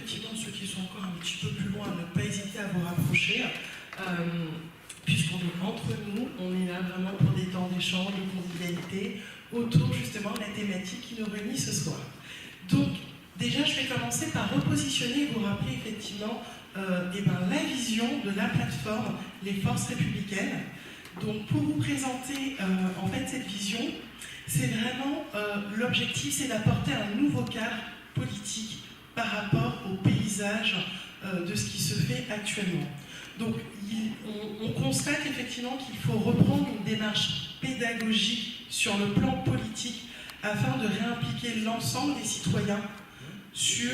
effectivement ceux qui sont encore un petit peu plus loin à ne pas hésiter à vous rapprocher, puisqu'on est entre nous, on est là vraiment pour des temps d'échange, de convivialité, autour justement de la thématique qui nous réunit ce soir. Donc, déjà, je vais commencer par repositionner et vous rappeler effectivement la vision de la plateforme Les Forces Républicaines. Donc, pour vous présenter en fait cette vision, c'est vraiment l'objectif, c'est d'apporter un nouveau cadre politique par rapport au paysage de ce qui se fait actuellement. Donc, on constate effectivement qu'il faut reprendre une démarche pédagogique sur le plan politique afin de réimpliquer l'ensemble des citoyens sur,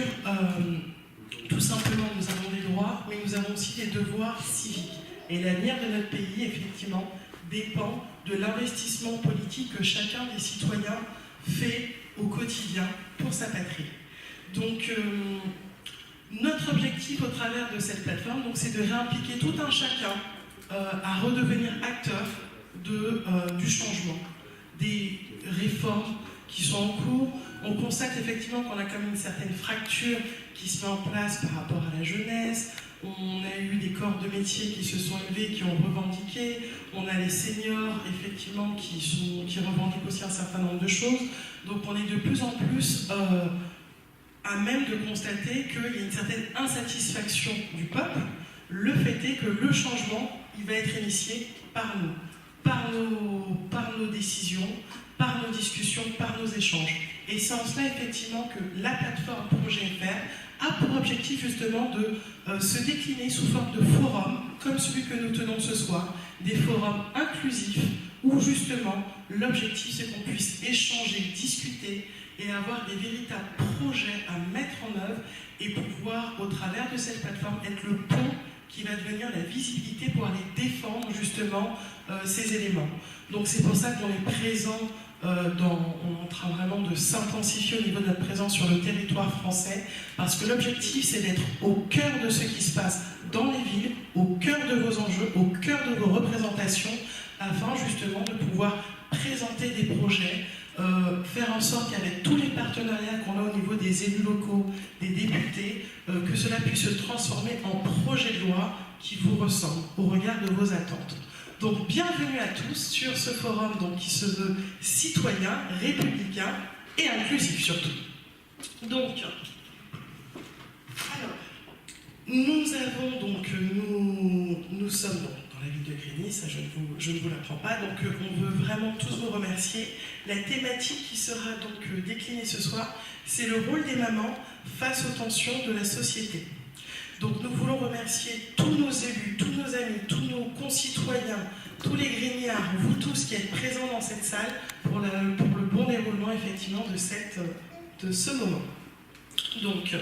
tout simplement, nous avons des droits, mais nous avons aussi des devoirs civiques. Et l'avenir de notre pays, effectivement, dépend de l'investissement politique que chacun des citoyens fait au quotidien pour sa patrie. Donc, notre objectif au travers de cette plateforme, c'est de réimpliquer tout un chacun à redevenir acteur du changement, des réformes qui sont en cours. On constate effectivement qu'on a quand même une certaine fracture qui se met en place par rapport à la jeunesse. On a eu des corps de métier qui se sont élevés, qui ont revendiqué. On a les seniors, effectivement, qui revendiquent aussi un certain nombre de choses. Donc on est de plus en plus à même de constater qu'il y a une certaine insatisfaction du peuple. Le fait est que le changement, il va être initié par nous, par nos décisions, par nos discussions, par nos échanges. Et c'est en cela, effectivement, que la plateforme Projet FR a pour objectif, justement, de se décliner sous forme de forums, comme celui que nous tenons ce soir, des forums inclusifs, où, justement, l'objectif, c'est qu'on puisse échanger, discuter, et avoir des véritables projets à mettre en œuvre et pouvoir, au travers de cette plateforme, être le pont qui va devenir la visibilité pour aller défendre justement ces éléments. Donc c'est pour ça qu'on est présent, on est en train vraiment de s'intensifier au niveau de notre présence sur le territoire français, parce que l'objectif c'est d'être au cœur de ce qui se passe dans les villes, au cœur de vos enjeux, au cœur de vos représentations, afin justement de pouvoir présenter des projets, faire en sorte qu'avec tous les partenariats qu'on a au niveau des élus locaux, des députés, que cela puisse se transformer en projet de loi qui vous ressemble au regard de vos attentes. Donc bienvenue à tous sur ce forum qui se veut citoyen, républicain et inclusif surtout. Donc, alors, nous sommes dans la ville de Grigny, ça je ne vous l'apprends pas, donc on veut vraiment tous vous remercier. La thématique qui sera donc déclinée ce soir, c'est le rôle des mamans face aux tensions de la société. Donc nous voulons remercier tous nos élus, tous nos amis, tous nos concitoyens, tous les grignards, vous tous qui êtes présents dans cette salle pour le bon déroulement effectivement de ce moment. Donc,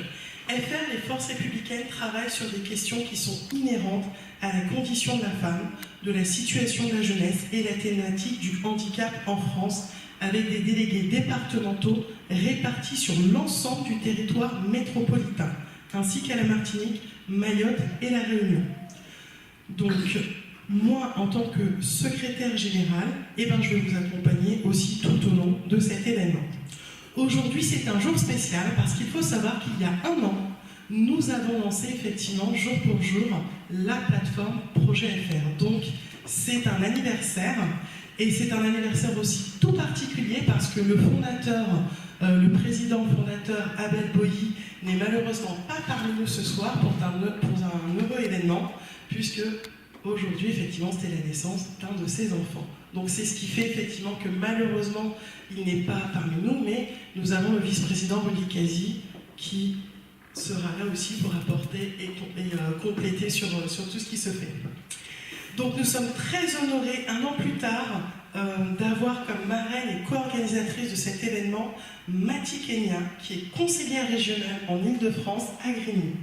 FR, les Forces Républicaines, travaillent sur des questions qui sont inhérentes à la condition de la femme, de la situation de la jeunesse et la thématique du handicap en France, avec des délégués départementaux répartis sur l'ensemble du territoire métropolitain, ainsi qu'à la Martinique, Mayotte et la Réunion. Donc, moi, en tant que secrétaire général, je vais vous accompagner aussi tout au long de cet événement. Aujourd'hui, c'est un jour spécial parce qu'il faut savoir qu'il y a un an, nous avons lancé effectivement, jour pour jour, la plateforme Projet FR. Donc, c'est un anniversaire, et c'est un anniversaire aussi tout particulier parce que le fondateur, le président fondateur Abel Boilly n'est malheureusement pas parmi nous ce soir pour un heureux événement, puisque aujourd'hui, effectivement, c'était la naissance d'un de ses enfants. Donc c'est ce qui fait effectivement que malheureusement, il n'est pas parmi nous, mais nous avons le vice-président Rudy Kazi qui sera là aussi pour apporter et compléter sur tout ce qui se fait. Donc nous sommes très honorés, un an plus tard, d'avoir comme marraine et co-organisatrice de cet événement Mati Kenya, qui est conseillère régionale en Île-de-France à Grigny.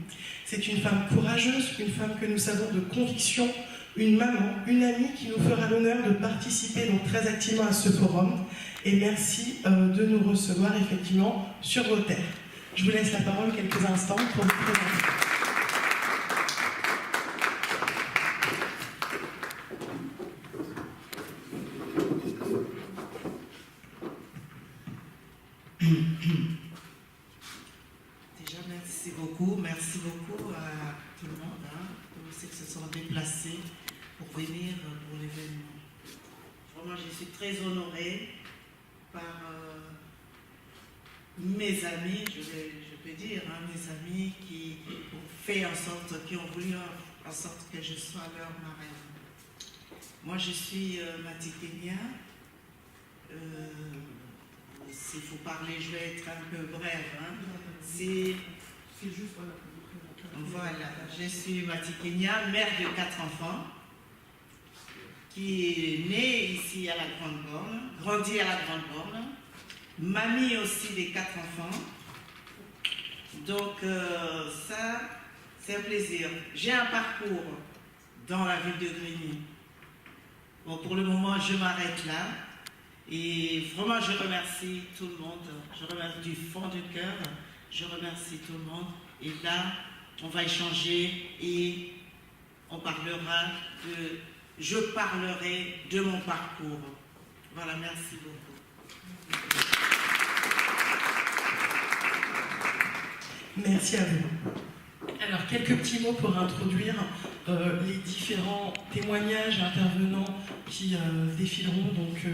C'est une femme courageuse, une femme que nous savons de conviction, une maman, une amie qui nous fera l'honneur de participer donc très activement à ce forum. Et merci de nous recevoir effectivement sur vos terres. Je vous laisse la parole quelques instants pour vous présenter. Déjà, merci beaucoup à tout le monde, tous ceux qui se sont déplacés pour venir pour l'événement. Vraiment, je suis très honorée par mes amis, je peux dire, mes amis qui ont fait en sorte, qui ont voulu en sorte que je sois leur marraine. Moi, je suis Mati Kenya. S'il faut parler, je vais être un peu brève. C'est juste voilà, je suis Mati Kenya, mère de 4 enfants, qui est née ici à la Grande Borne, grandie à la Grande Borne, mamie aussi des 4 enfants. Donc ça, c'est un plaisir. J'ai un parcours dans la ville de Grigny. Bon, pour le moment, je m'arrête là. Et vraiment, je remercie tout le monde. Je remercie du fond du cœur. Je remercie tout le monde. Et là, on va échanger et on parlera de... Je parlerai de mon parcours. Voilà, merci beaucoup. Merci à vous. Alors, quelques petits mots pour introduire les différents témoignages et intervenants qui défileront. Donc,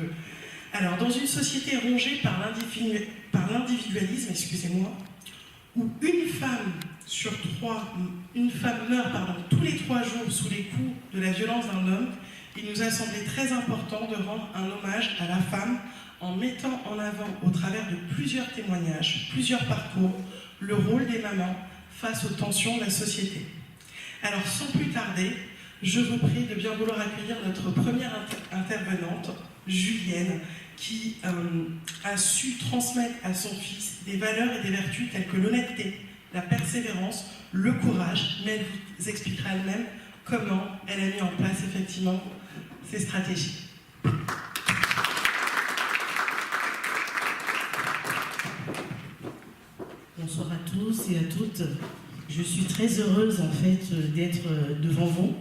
alors, dans une société rongée par l'individualisme, excusez-moi, où une femme meurt tous les 3 jours sous les coups de la violence d'un homme, il nous a semblé très important de rendre un hommage à la femme en mettant en avant, au travers de plusieurs témoignages, plusieurs parcours, le rôle des mamans face aux tensions de la société. Alors, sans plus tarder, je vous prie de bien vouloir accueillir notre première intervenante, Julienne, qui a su transmettre à son fils des valeurs et des vertus telles que l'honnêteté, la persévérance, le courage, mais elle vous expliquera elle-même comment elle a mis en place effectivement ces stratégies. Bonsoir à tous et à toutes. Je suis très heureuse en fait d'être devant vous.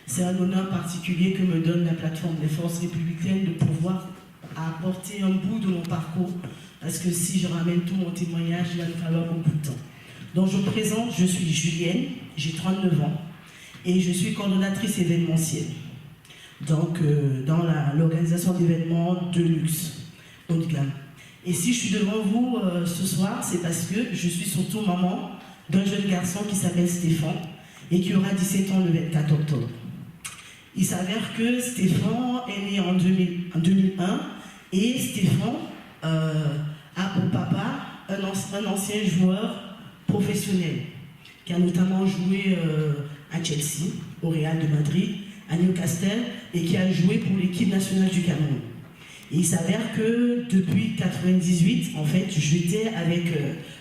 C'est un honneur particulier que me donne la plateforme des forces républicaines de pouvoir apporter un bout de mon parcours, parce que si je ramène tout mon témoignage, il va me falloir beaucoup de temps. Donc je me présente, je suis Julienne, j'ai 39 ans et je suis coordonnatrice événementielle. Donc dans l'organisation d'événements de luxe, haut de gamme. Et si je suis devant vous ce soir, c'est parce que je suis surtout maman d'un jeune garçon qui s'appelle Stéphane et qui aura 17 ans le 24 octobre. Il s'avère que Stéphane est né en 2001 et Stéphane a pour papa un ancien joueur professionnel qui a notamment joué à Chelsea, au Real de Madrid, à Newcastle et qui a joué pour l'équipe nationale du Cameroun. Et il s'avère que depuis 1998, en fait, j'étais avec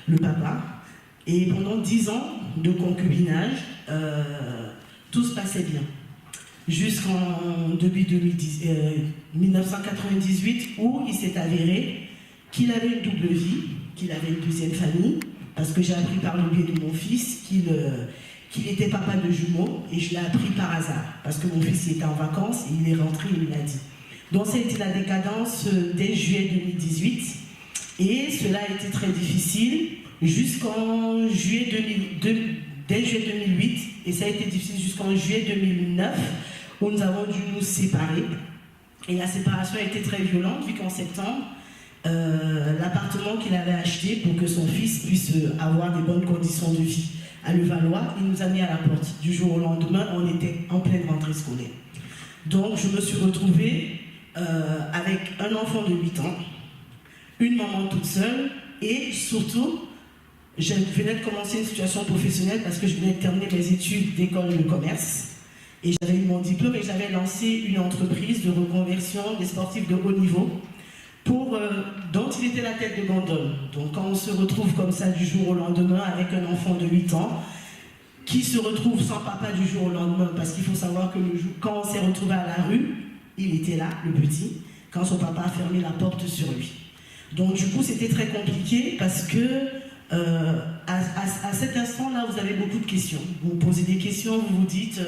le papa et pendant 10 ans de concubinage, tout se passait bien. Jusqu'en début 1998 où il s'est avéré qu'il avait une double vie, qu'il avait une deuxième famille, parce que j'ai appris par le biais de mon fils qu'il était papa de jumeaux et je l'ai appris par hasard, parce que mon fils était en vacances et il est rentré et il me l'a dit. Donc c'était la décadence dès juillet 2018 et cela a été très difficile jusqu'en dès juillet 2008 et ça a été difficile jusqu'en juillet 2009 où nous avons dû nous séparer. Et la séparation a été très violente vu qu'en septembre, l'appartement qu'il avait acheté pour que son fils puisse avoir des bonnes conditions de vie à Levallois, il nous a mis à la porte. Du jour au lendemain, on était en pleine rentrée scolaire. Donc je me suis retrouvée avec un enfant de 8 ans, une maman toute seule et surtout, je venais de commencer une situation professionnelle parce que je venais de terminer mes études d'école de commerce et j'avais eu mon diplôme et j'avais lancé une entreprise de reconversion des sportifs de haut niveau dont il était la tête de gondole. Donc quand on se retrouve comme ça du jour au lendemain avec un enfant de 8 ans qui se retrouve sans papa du jour au lendemain, parce qu'il faut savoir que quand on s'est retrouvé à la rue, il était là, le petit, quand son papa a fermé la porte sur lui. Donc du coup c'était très compliqué parce que à cet instant-là, vous avez beaucoup de questions. Vous posez des questions, vous vous dites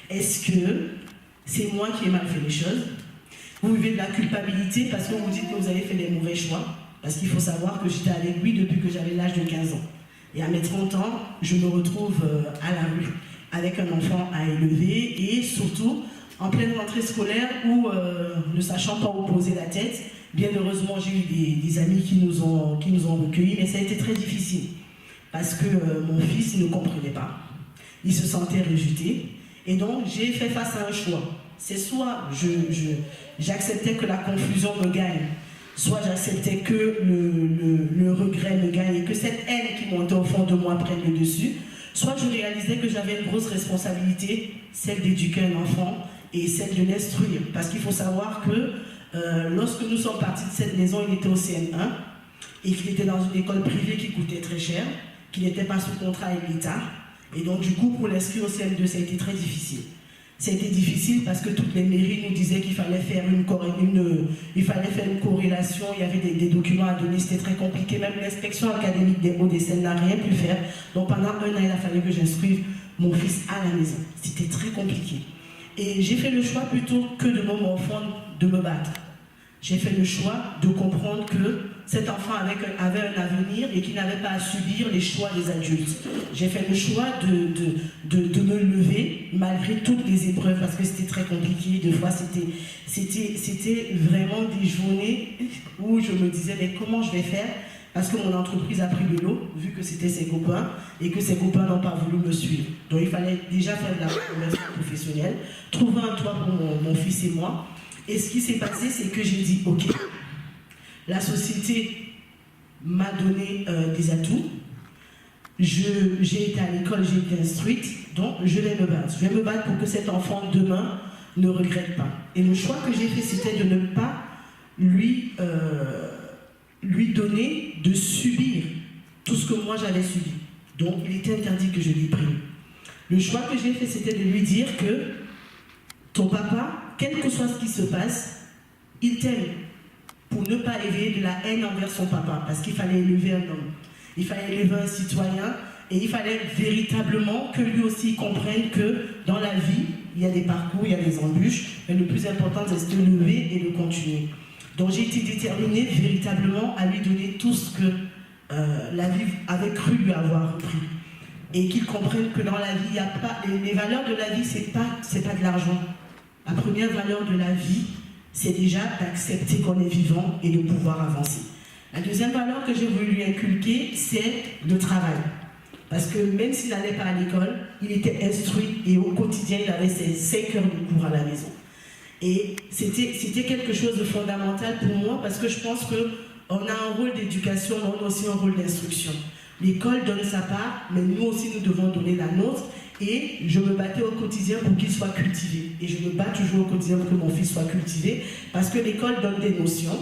est-ce que c'est moi qui ai mal fait les choses? Vous vivez de la culpabilité parce que vous dites que vous avez fait des mauvais choix. Parce qu'il faut savoir que j'étais avec lui depuis que j'avais l'âge de 15 ans. Et à mes 30 ans, je me retrouve à la rue, avec un enfant à élever, et surtout en pleine rentrée scolaire où, ne sachant pas où poser la tête, bien heureusement j'ai eu des amis qui nous ont recueillis, mais ça a été très difficile, parce que mon fils ne comprenait pas, il se sentait rejeté, et donc j'ai fait face à un choix. C'est soit j'acceptais que la confusion me gagne, soit j'acceptais que le regret me gagne et que cette haine qui montait au fond de moi prenne le dessus, soit je réalisais que j'avais une grosse responsabilité, celle d'éduquer un enfant et celle de l'instruire. Parce qu'il faut savoir que lorsque nous sommes partis de cette maison, il était au CM1 et qu'il était dans une école privée qui coûtait très cher, qu'il n'était pas sous contrat avec l'État. Et donc du coup, pour l'inscrire au CM2, ça a été très difficile. Ça a été difficile parce que toutes les mairies nous disaient qu'il fallait faire une corrélation, il y avait des documents à donner, c'était très compliqué. Même l'inspection académique des Hauts-de-Seine n'a rien pu faire. Donc pendant 1 an, il a fallu que j'instruive mon fils à la maison. C'était très compliqué. Et j'ai fait le choix plutôt que de me morfondre, de me battre. J'ai fait le choix de comprendre que cet enfant avait un avenir et qu'il n'avait pas à subir les choix des adultes. J'ai fait le choix de me lever malgré toutes les épreuves parce que c'était très compliqué. Des fois, c'était vraiment des journées où je me disais mais comment je vais faire? Parce que mon entreprise a pris de l'eau, vu que c'était ses copains, et que ses copains n'ont pas voulu me suivre. Donc il fallait déjà faire de la reconversion professionnelle, trouver un toit pour mon fils et moi. Et ce qui s'est passé, c'est que j'ai dit, ok, la société m'a donné des atouts, j'ai été à l'école, j'ai été instruite, donc je vais me battre. Je vais me battre pour que cet enfant, demain, ne regrette pas. Et le choix que j'ai fait, c'était de ne pas lui donner de subir tout ce que moi j'avais subi. Donc il était interdit que je lui prime. Le choix que j'ai fait, c'était de lui dire que ton papa, quel que soit ce qui se passe, il t'aime pour ne pas éveiller de la haine envers son papa, parce qu'il fallait élever un homme, il fallait élever un citoyen, et il fallait véritablement que lui aussi comprenne que dans la vie, il y a des parcours, il y a des embûches, mais le plus important, c'est de lever et de continuer. Donc j'ai été déterminée véritablement à lui donner tout ce que la vie avait cru lui avoir repris. Et qu'il comprenne que dans la vie, il n'y a pas... Les valeurs de la vie, c'est pas de l'argent. La première valeur de la vie, c'est déjà d'accepter qu'on est vivant et de pouvoir avancer. La deuxième valeur que j'ai voulu lui inculquer, c'est le travail. Parce que même s'il n'allait pas à l'école, il était instruit et au quotidien, il avait ses 5 heures de cours à la maison. Et c'était quelque chose de fondamental pour moi parce que je pense qu'on a un rôle d'éducation, mais on a aussi un rôle d'instruction. L'école donne sa part, mais nous aussi nous devons donner la nôtre. Et je me battais au quotidien pour qu'il soit cultivé. Et je me bats toujours au quotidien pour que mon fils soit cultivé parce que l'école donne des notions,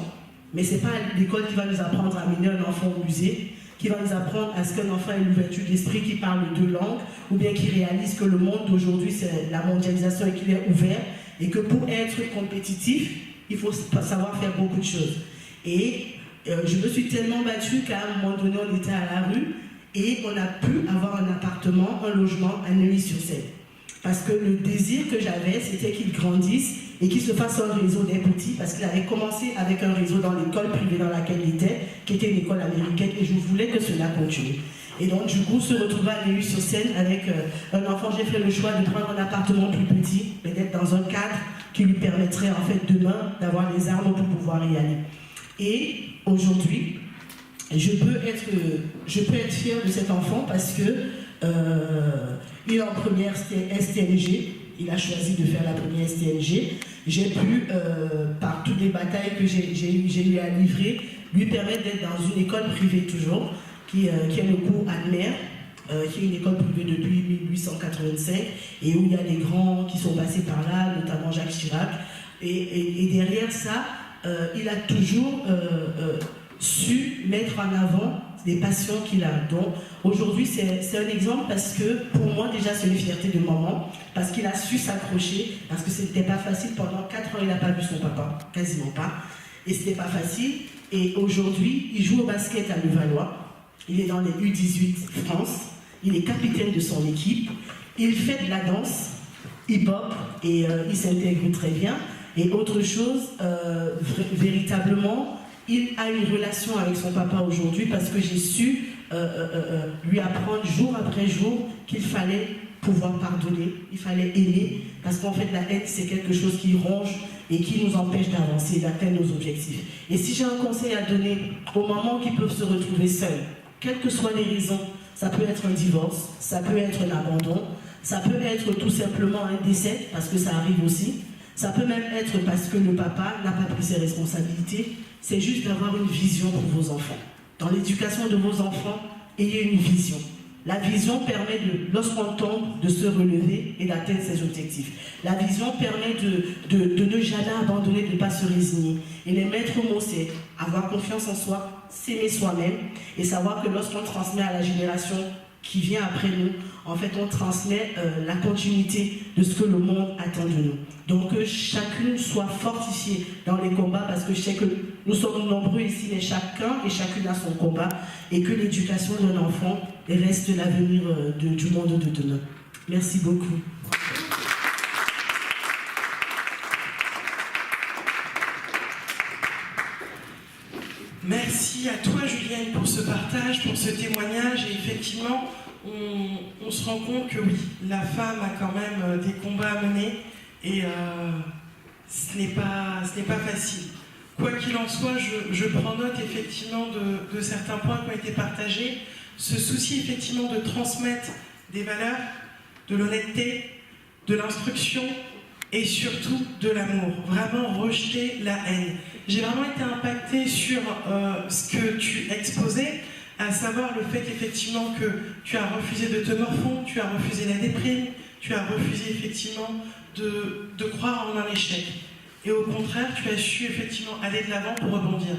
mais ce n'est pas l'école qui va nous apprendre à mener un enfant au musée, qui va nous apprendre à ce qu'un enfant ait l'ouverture d'esprit, qui parle 2 langues, ou bien qui réalise que le monde d'aujourd'hui c'est la mondialisation et qu'il est ouvert. Et que pour être compétitif, il faut savoir faire beaucoup de choses. Et je me suis tellement battue qu'à un moment donné, on était à la rue et on a pu avoir un appartement, un logement à Neuilly-sur-Seine. Parce que le désir que j'avais, c'était qu'il grandisse et qu'il se fasse un réseau des petits, parce qu'il avait commencé avec un réseau dans l'école privée dans laquelle il était, qui était une école américaine, et je voulais que cela continue. Et donc, du coup, se retrouver à Neuilly-sur-Seine avec un enfant, j'ai fait le choix de prendre un appartement plus petit, mais d'être dans un cadre qui lui permettrait, en fait, demain, d'avoir les armes pour pouvoir y aller. Et aujourd'hui, je peux être fière de cet enfant parce que il est en première STNG, il a choisi de faire la première STNG. J'ai pu, par toutes les batailles que j'ai eu à livrer, lui permettre d'être dans une école privée toujours, qui est le cours Admer, qui est une école privée depuis 1885, et où il y a des grands qui sont passés par là, notamment Jacques Chirac. Et derrière ça, il a toujours su mettre en avant des passions qu'il a. Donc aujourd'hui, c'est un exemple parce que pour moi, déjà, c'est une fierté de maman, parce qu'il a su s'accrocher, parce que c'était pas facile. Pendant 4 ans, il n'a pas vu son papa, quasiment pas. Et c'était pas facile. Et aujourd'hui, il joue au basket à Levallois. Il est dans les U18 France. Il est capitaine de son équipe. Il fait de la danse, hip-hop, et il s'intègre très bien. Et autre chose, véritablement, il a une relation avec son papa aujourd'hui parce que j'ai su lui apprendre jour après jour qu'il fallait pouvoir pardonner, il fallait aimer, parce qu'en fait la haine c'est quelque chose qui ronge et qui nous empêche d'avancer, d'atteindre nos objectifs. Et si j'ai un conseil à donner aux mamans qui peuvent se retrouver seules, quelles que soient les raisons, ça peut être un divorce, ça peut être un abandon, ça peut être tout simplement un décès, parce que ça arrive aussi, ça peut même être parce que le papa n'a pas pris ses responsabilités, c'est juste d'avoir une vision pour vos enfants. Dans l'éducation de vos enfants, ayez une vision. La vision permet, lorsqu'on tombe, de se relever et d'atteindre ses objectifs. La vision permet de ne jamais abandonner, de ne pas se résigner. Et les maîtres mots, c'est avoir confiance en soi, s'aimer soi-même et savoir que lorsqu'on transmet à la génération qui vient après nous, en fait, on transmet la continuité de ce que le monde attend de nous. Donc, que chacune soit fortifiée dans les combats, parce que je sais que nous sommes nombreux ici, mais chacun et chacune a son combat, et que l'éducation d'un enfant reste l'avenir du monde de demain. Merci beaucoup. Merci à toi, Julienne, pour ce partage, pour ce témoignage. Et effectivement, on se rend compte que oui, la femme a quand même des combats à mener et ce n'est pas facile. Quoi qu'il en soit, je prends note effectivement de certains points qui ont été partagés. Ce souci effectivement de transmettre des valeurs, de l'honnêteté, de l'instruction et surtout de l'amour. Vraiment rejeter la haine. J'ai vraiment été impactée sur ce que tu exposais, à savoir le fait effectivement que tu as refusé de te morfondre, tu as refusé la déprime, tu as refusé effectivement de croire en un échec. Et au contraire, tu as su effectivement aller de l'avant pour rebondir.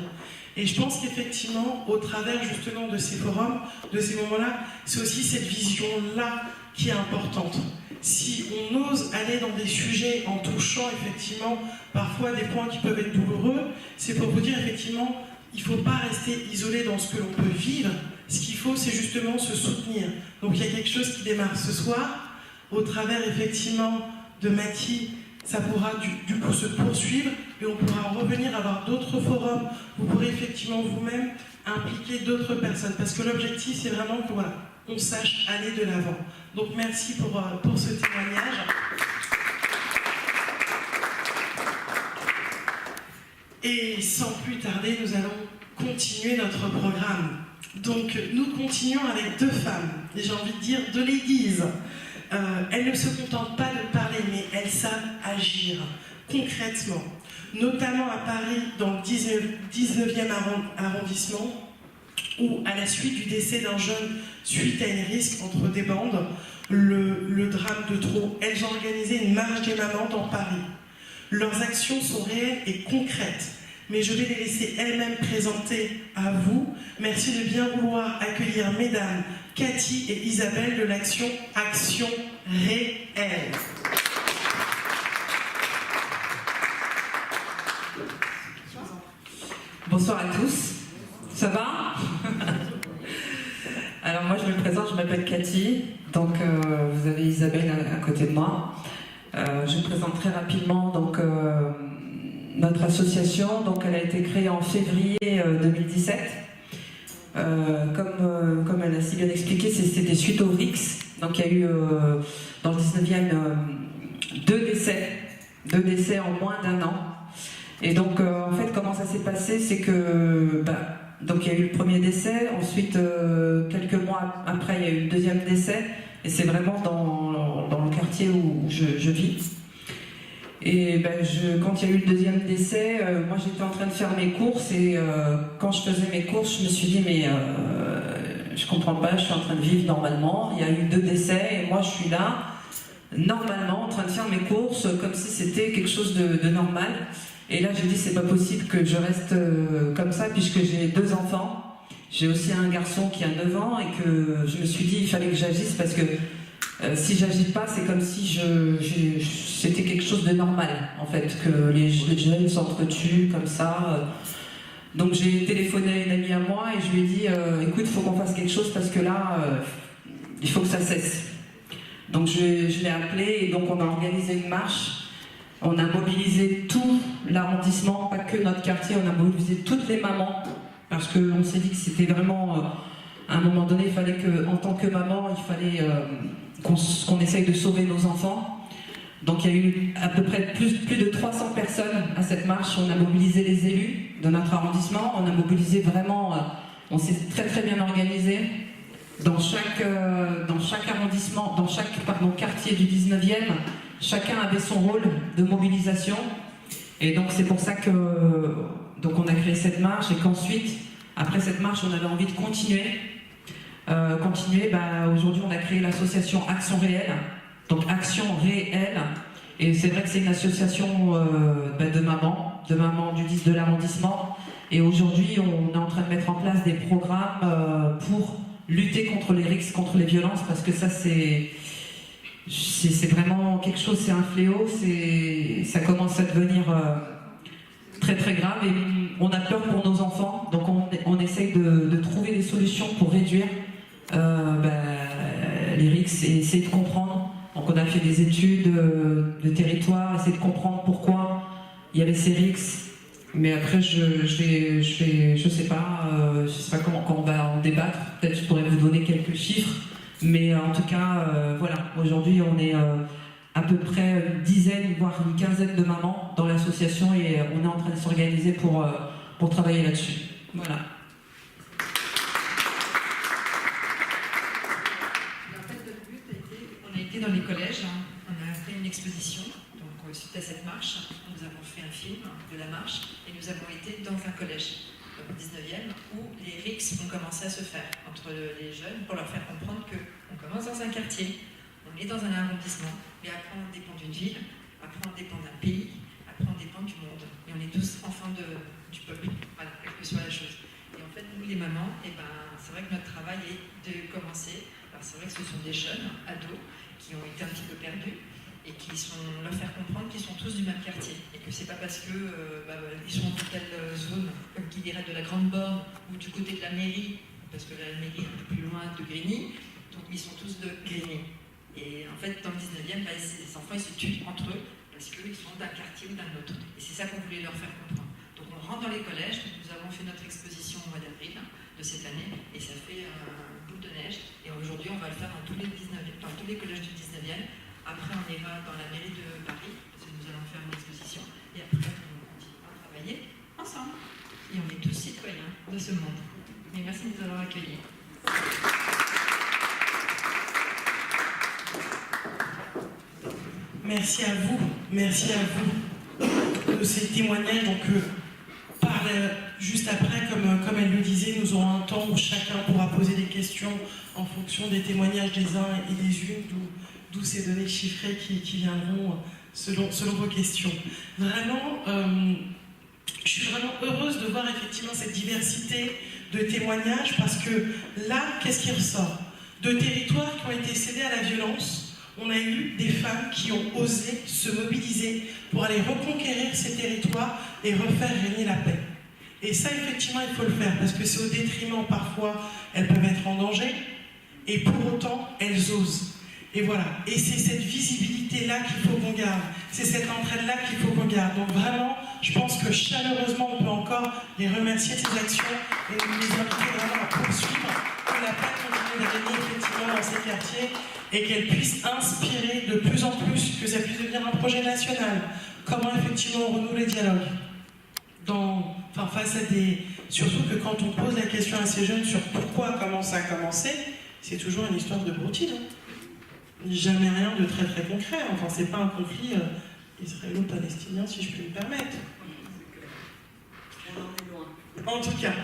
Et je pense qu'effectivement, au travers justement de ces forums, de ces moments-là, c'est aussi cette vision-là qui est importante. Si on ose aller dans des sujets en touchant effectivement parfois des points qui peuvent être douloureux, c'est pour vous dire effectivement, il ne faut pas rester isolé dans ce que l'on peut vivre. Ce qu'il faut, c'est justement se soutenir. Donc il y a quelque chose qui démarre ce soir, au travers effectivement de Mathie. Ça pourra du coup se poursuivre et on pourra revenir avoir d'autres forums. Vous pourrez effectivement vous-même impliquer d'autres personnes. Parce que l'objectif, c'est vraiment que voilà, on sache aller de l'avant. Donc merci pour ce témoignage. Et sans plus tarder, nous allons continuer notre programme. Donc nous continuons avec deux femmes, et j'ai envie de dire deux ladies. Elles ne se contentent pas de parler, mais elles savent agir concrètement, notamment à Paris, dans le 19e arrondissement, où, à la suite du décès d'un jeune suite à un risque entre des bandes, le drame de trop, elles ont organisé une marche des mamans dans Paris. Leurs actions sont réelles et concrètes, mais je vais les laisser elles-mêmes présenter à vous. Merci de bien vouloir accueillir mesdames Cathy et Isabelle de l'action Action Réelle. Bonsoir à tous, ça va? Alors moi je me présente, je m'appelle Cathy, donc vous avez Isabelle à côté de moi. Je me présente très rapidement donc, notre association, donc elle a été créée en février 2017. Comme elle a si bien expliqué, c'était suite au RIX. Donc il y a eu dans le 19e deux décès en moins d'un an. Et donc en fait comment ça s'est passé, c'est que donc il y a eu le premier décès, ensuite quelques mois après il y a eu le deuxième décès, et c'est vraiment dans le quartier où je vis. Et quand il y a eu le deuxième décès, moi j'étais en train de faire mes courses et quand je faisais mes courses, je me suis dit mais je comprends pas, je suis en train de vivre normalement, il y a eu deux décès et moi je suis là, normalement en train de faire mes courses comme si c'était quelque chose de normal. Et là j'ai dit c'est pas possible que je reste comme ça puisque j'ai deux enfants, j'ai aussi un garçon qui a 9 ans et que je me suis dit il fallait que j'agisse parce que si j'agis pas, c'est comme si c'était quelque chose de normal, en fait, que les jeunes s'entretuent comme ça. Donc j'ai téléphoné à une amie à moi et je lui ai dit écoute, il faut qu'on fasse quelque chose parce que là, il faut que ça cesse. Donc je l'ai appelé et donc on a organisé une marche. On a mobilisé tout l'arrondissement, pas que notre quartier, on a mobilisé toutes les mamans parce qu'on s'est dit que c'était vraiment À un moment donné, il fallait que, en tant que maman, il fallait qu'on essaye de sauver nos enfants. Donc il y a eu à peu près plus de 300 personnes à cette marche. On a mobilisé les élus de notre arrondissement. On a mobilisé vraiment, on s'est très bien organisé. Dans chaque arrondissement, dans chaque quartier du 19e, chacun avait son rôle de mobilisation. Et donc c'est pour ça que on a créé cette marche et qu'ensuite, après cette marche, on avait envie de continuer. Aujourd'hui, on a créé l'association Action Réelle. Donc Action Réelle. Et c'est vrai que c'est une association de mamans de l'arrondissement. Et aujourd'hui, on est en train de mettre en place des programmes pour lutter contre les risques, contre les violences, parce que ça c'est vraiment quelque chose, c'est un fléau, ça commence à devenir très grave et on a peur pour nos enfants, donc on essaye de trouver des solutions pour réduire les risques et essayer de comprendre. Donc on a fait des études de territoire, essayer de comprendre pourquoi il y avait ces risques. Mais après, je sais pas comment on va en débattre. Peut-être je pourrais vous donner quelques chiffres. Mais en tout cas, voilà. Aujourd'hui, on est à peu près une dizaine, voire une quinzaine de mamans dans l'association et on est en train de s'organiser pour travailler là-dessus. Voilà. En fait, notre but on a été dans les collèges. On a fait une exposition. Suite à cette marche, nous avons fait un film de la marche et nous avons été dans un collège, au 19e, où les rixes ont commencé à se faire entre les jeunes pour leur faire comprendre qu'on commence dans un quartier, on est dans un arrondissement, mais après on dépend d'une ville, après on dépend d'un pays, après on dépend du monde. Et on est tous enfants du peuple, voilà, quelle que soit la chose. Et en fait, nous les mamans, c'est vrai que notre travail est de commencer, alors c'est vrai que ce sont des jeunes, ados, qui ont été un petit peu perdus, et leur faire comprendre qu'ils sont tous du même quartier et que c'est pas parce que ils sont dans telle zone, comme qui dirait de la Grande Borne ou du côté de la mairie, parce que la mairie est un peu plus loin de Grigny, donc ils sont tous de Grigny. Et en fait, dans le 19e, les enfants ils se tuent entre eux parce qu'ils sont d'un quartier ou d'un autre. Et c'est ça qu'on voulait leur faire comprendre. Donc on rentre dans les collèges, nous avons fait notre exposition au mois d'avril de cette année et ça fait boule de neige. Et aujourd'hui, on va le faire dans tous les collèges du 19e. Après, on ira dans la mairie de Paris, parce que nous allons faire une exposition, et après, on continuera à travailler ensemble. Et on est tous citoyens de ce monde. Et merci de nous avoir accueillis. Merci à vous de ces témoignages. Donc, juste après, comme elle le disait, nous aurons un temps où chacun pourra poser des questions en fonction des témoignages des uns et des unes, d'où ces données chiffrées qui viendront selon vos questions. Vraiment, je suis vraiment heureuse de voir effectivement cette diversité de témoignages parce que là, qu'est-ce qui ressort? De territoires qui ont été cédés à la violence, on a eu des femmes qui ont osé se mobiliser pour aller reconquérir ces territoires et refaire régner la paix. Et ça, effectivement, il faut le faire parce que c'est au détriment, parfois, elles peuvent être en danger et pour autant, elles osent. Et voilà, et c'est cette visibilité-là qu'il faut qu'on garde, c'est cette entraide-là qu'il faut qu'on garde. Donc vraiment, je pense que chaleureusement, on peut encore les remercier de ces actions et les inviter vraiment à poursuivre, que la paix continue de régner effectivement dans ces quartiers et qu'elle puisse inspirer de plus en plus, que ça puisse devenir un projet national. Comment effectivement on renoue les dialogues face à surtout que quand on pose la question à ces jeunes sur pourquoi, comment ça a commencé, c'est toujours une histoire de broutine. Jamais rien de très concret. Enfin, c'est pas un conflit israélo-palestinien, si je puis me permettre. En tout cas.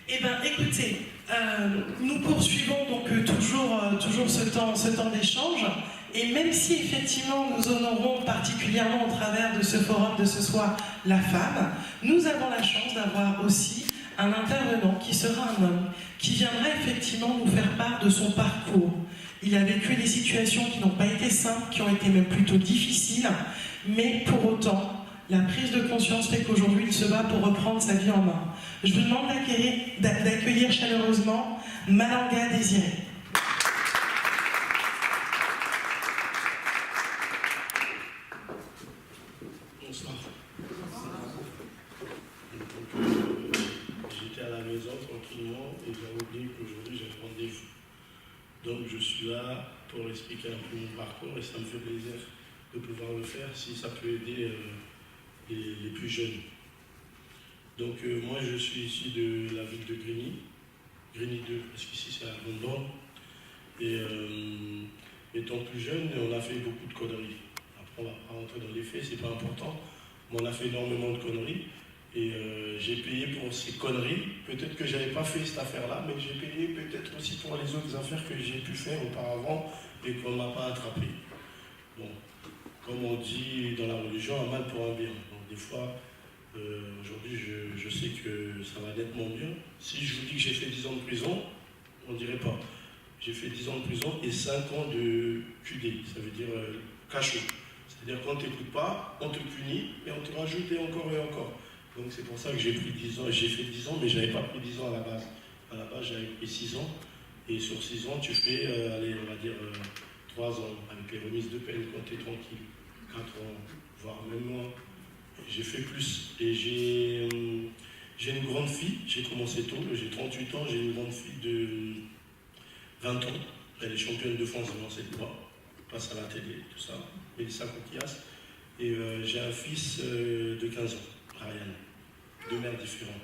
Eh bien, écoutez, nous poursuivons donc toujours ce temps d'échange. Et même si effectivement nous honorons particulièrement au travers de ce forum de ce soir la femme, nous avons la chance d'avoir aussi un intervenant qui sera un homme, qui viendra effectivement nous faire part de son parcours. Il a vécu des situations qui n'ont pas été simples, qui ont été même plutôt difficiles, mais pour autant, la prise de conscience fait qu'aujourd'hui, il se bat pour reprendre sa vie en main. Je vous demande d'accueillir chaleureusement Malanga Désiré. Bonsoir. J'étais à la maison tranquillement et j'ai oublié qu'aujourd'hui pour expliquer un peu mon parcours et ça me fait plaisir de pouvoir le faire si ça peut aider les plus jeunes. Donc moi je suis issu de la ville de Grigny 2, parce qu'ici c'est à Grande-Borne. Et étant plus jeune, on a fait beaucoup de conneries. Après on va pas rentrer dans les faits, c'est pas important, mais on a fait énormément de conneries. Et j'ai payé pour ces conneries. Peut-être que j'avais pas fait cette affaire-là, mais j'ai payé peut-être aussi pour les autres affaires que j'ai pu faire auparavant et qu'on ne m'a pas attrapé. Bon, comme on dit dans la religion, un mal pour un bien. Donc des fois, aujourd'hui, je sais que ça va nettement mieux. Si je vous dis que j'ai fait 10 ans de prison, on ne dirait pas. J'ai fait 10 ans de prison et 5 ans de QD, ça veut dire cachot. C'est-à-dire quand tu n'écoutes pas, on te punit et on te rajoute et encore et encore. Donc c'est pour ça que j'ai pris 10 ans, j'ai fait 10 ans, mais je n'avais pas pris 10 ans à la base. À la base, j'avais pris 6 ans, et sur 6 ans, tu fais, allez, on va dire 3 ans, avec les remises de peine quand tu es tranquille. 4 ans, voire même moins. J'ai fait plus. Et j'ai une grande fille, j'ai commencé tôt, j'ai 38 ans, j'ai une grande fille de 20 ans. Elle est championne de France de lancer de bois, passe à la télé, tout ça, Mélissa Coquillas. Et j'ai un fils de 15 ans, Ariane. 2 mères différentes.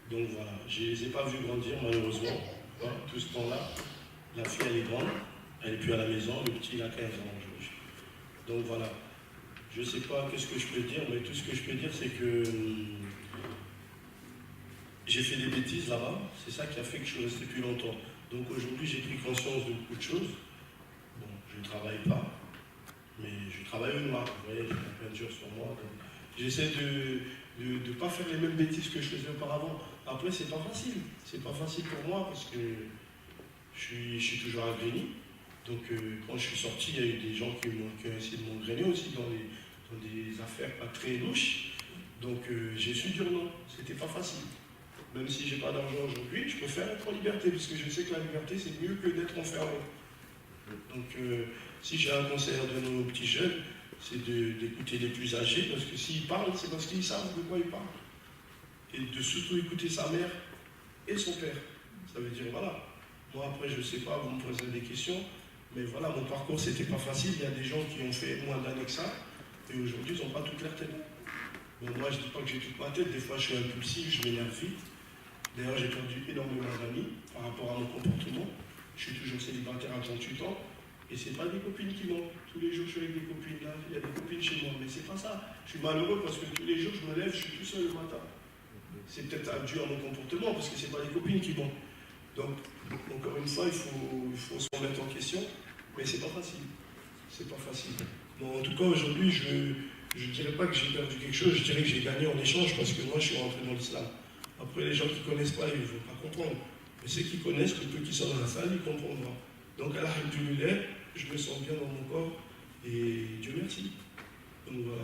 Donc voilà, je ne les ai pas vus grandir malheureusement, voilà, tout ce temps-là. La fille elle est grande, elle n'est plus à la maison, le petit il a 15 ans aujourd'hui. Donc voilà, je ne sais pas qu'est-ce que je peux dire, mais tout ce que je peux dire c'est que j'ai fait des bêtises là-bas, c'est ça qui a fait que je suis resté plus longtemps. Donc aujourd'hui j'ai pris conscience de beaucoup de choses. Bon, je ne travaille pas, mais je travaille au noir, vous voyez, j'ai la peinture sur moi. J'essaie de ne pas faire les mêmes bêtises que je faisais auparavant. Après, c'est pas facile. C'est pas facile pour moi parce que je suis toujours à Grigny. Donc, quand je suis sorti, il y a eu des gens qui ont essayé de m'engrainer aussi dans des affaires pas très louches. Donc, j'ai su dire non. C'était pas facile. Même si j'ai pas d'argent aujourd'hui, je préfère être en liberté parce que je sais que la liberté, c'est mieux que d'être enfermé. Donc, si j'ai un conseil à donner aux petits jeunes, c'est d'écouter les plus âgés, parce que s'ils parlent, c'est parce qu'ils savent de quoi ils parlent. Et de surtout écouter sa mère et son père. Ça veut dire, voilà, moi après, je ne sais pas, vous me posez des questions, mais voilà, mon parcours, c'était pas facile. Il y a des gens qui ont fait moins d'années que ça, et aujourd'hui, ils n'ont pas toute leur tête. Bon, moi, je ne dis pas que j'ai toute ma tête, des fois, je suis impulsif, je m'énerve vite. D'ailleurs, j'ai perdu énormément d'amis par rapport à mon comportement. Je suis toujours célibataire à 38 ans. Et c'est pas des copines qui manquent. Tous les jours, je suis avec des copines là, il y a des copines chez moi. Mais c'est pas ça. Je suis malheureux parce que tous les jours, je me lève, je suis tout seul le matin. C'est peut-être dû à mon comportement parce que c'est pas des copines qui manquent. Donc, encore une fois, il faut se remettre en question. Mais c'est pas facile. C'est pas facile. Bon, en tout cas, aujourd'hui, je ne dirais pas que j'ai perdu quelque chose, je dirais que j'ai gagné en échange parce que moi, je suis rentré dans l'islam. Après, les gens qui ne connaissent pas, ils ne vont pas comprendre. Mais ceux qui connaissent, le peu qui sont dans la salle, ils comprendront. Donc, alhamdoulilah, je me sens bien dans mon corps et Dieu merci. Donc voilà.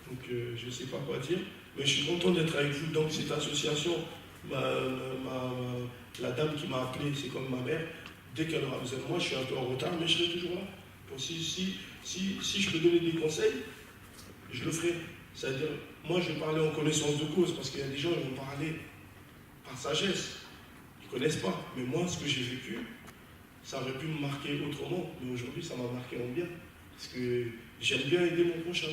Donc je ne sais pas quoi dire, mais je suis content d'être avec vous. Donc cette association, la dame qui m'a appelé, c'est comme ma mère. Dès qu'elle aura besoin de moi, je suis un peu en retard, mais je serai toujours là. Pour si je peux donner des conseils, je le ferai. C'est-à-dire, moi je vais parler en connaissance de cause, parce qu'il y a des gens qui vont parler par sagesse. Ils ne connaissent pas. Mais moi, ce que j'ai vécu, ça aurait pu me marquer autrement, mais aujourd'hui ça m'a marqué en bien, parce que j'aime bien aider mon prochain.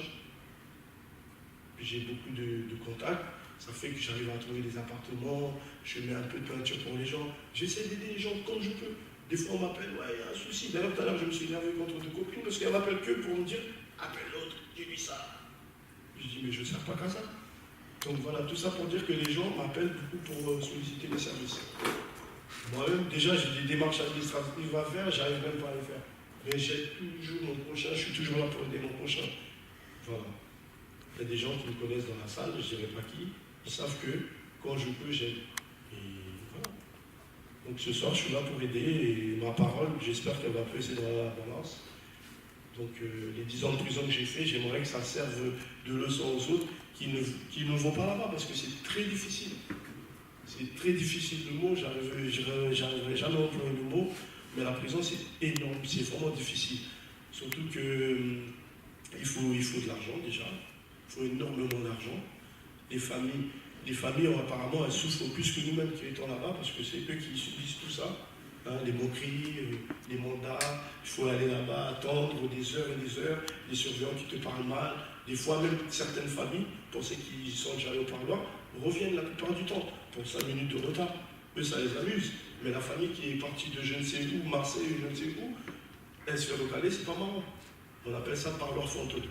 J'ai beaucoup de contacts, ça fait que j'arrive à trouver des appartements, je mets un peu de peinture pour les gens, j'essaie d'aider les gens comme je peux. Des fois on m'appelle, ouais, il y a un souci. D'ailleurs tout à l'heure je me suis énervé contre 2 copines, parce qu'elles m'appellent que pour me dire, appelle l'autre, dis-lui ça. Je dis, mais je ne sers pas qu'à ça. Donc voilà, tout ça pour dire que les gens m'appellent beaucoup pour solliciter mes services. Moi-même, déjà, j'ai des démarches administratives à faire, j'arrive même pas à les faire. Mais j'aide toujours mon prochain, je suis toujours là pour aider mon prochain. Voilà. Il y a des gens qui me connaissent dans la salle, je ne dirais pas qui, ils savent que quand je peux, j'aide. Et voilà. Donc ce soir, je suis là pour aider et ma parole, j'espère qu'elle va peser dans la balance. Donc les 10 ans de prison que j'ai fait, j'aimerais que ça serve de leçon aux autres qui ne vont pas là-bas parce que c'est très difficile. C'est très difficile le mot, j'arriverai jamais à employer le mot, mais la prison c'est énorme, c'est vraiment difficile. Surtout qu'il faut de l'argent déjà, il faut énormément d'argent. Les familles apparemment elles souffrent plus que nous-mêmes qui étant là-bas parce que c'est eux qui subissent tout ça. hein, les moqueries, les mandats, il faut aller là-bas, attendre des heures et des heures, les surveillants qui te parlent mal, des fois même certaines familles, pour ceux qui sont déjà allés au parloir, reviennent la plupart du temps, pour 5 minutes de retard. Eux, ça les amuse, mais la famille qui est partie de je ne sais où, Marseille, je ne sais où, elle se fait recaler, c'est pas marrant. On appelle ça parloir fantôme.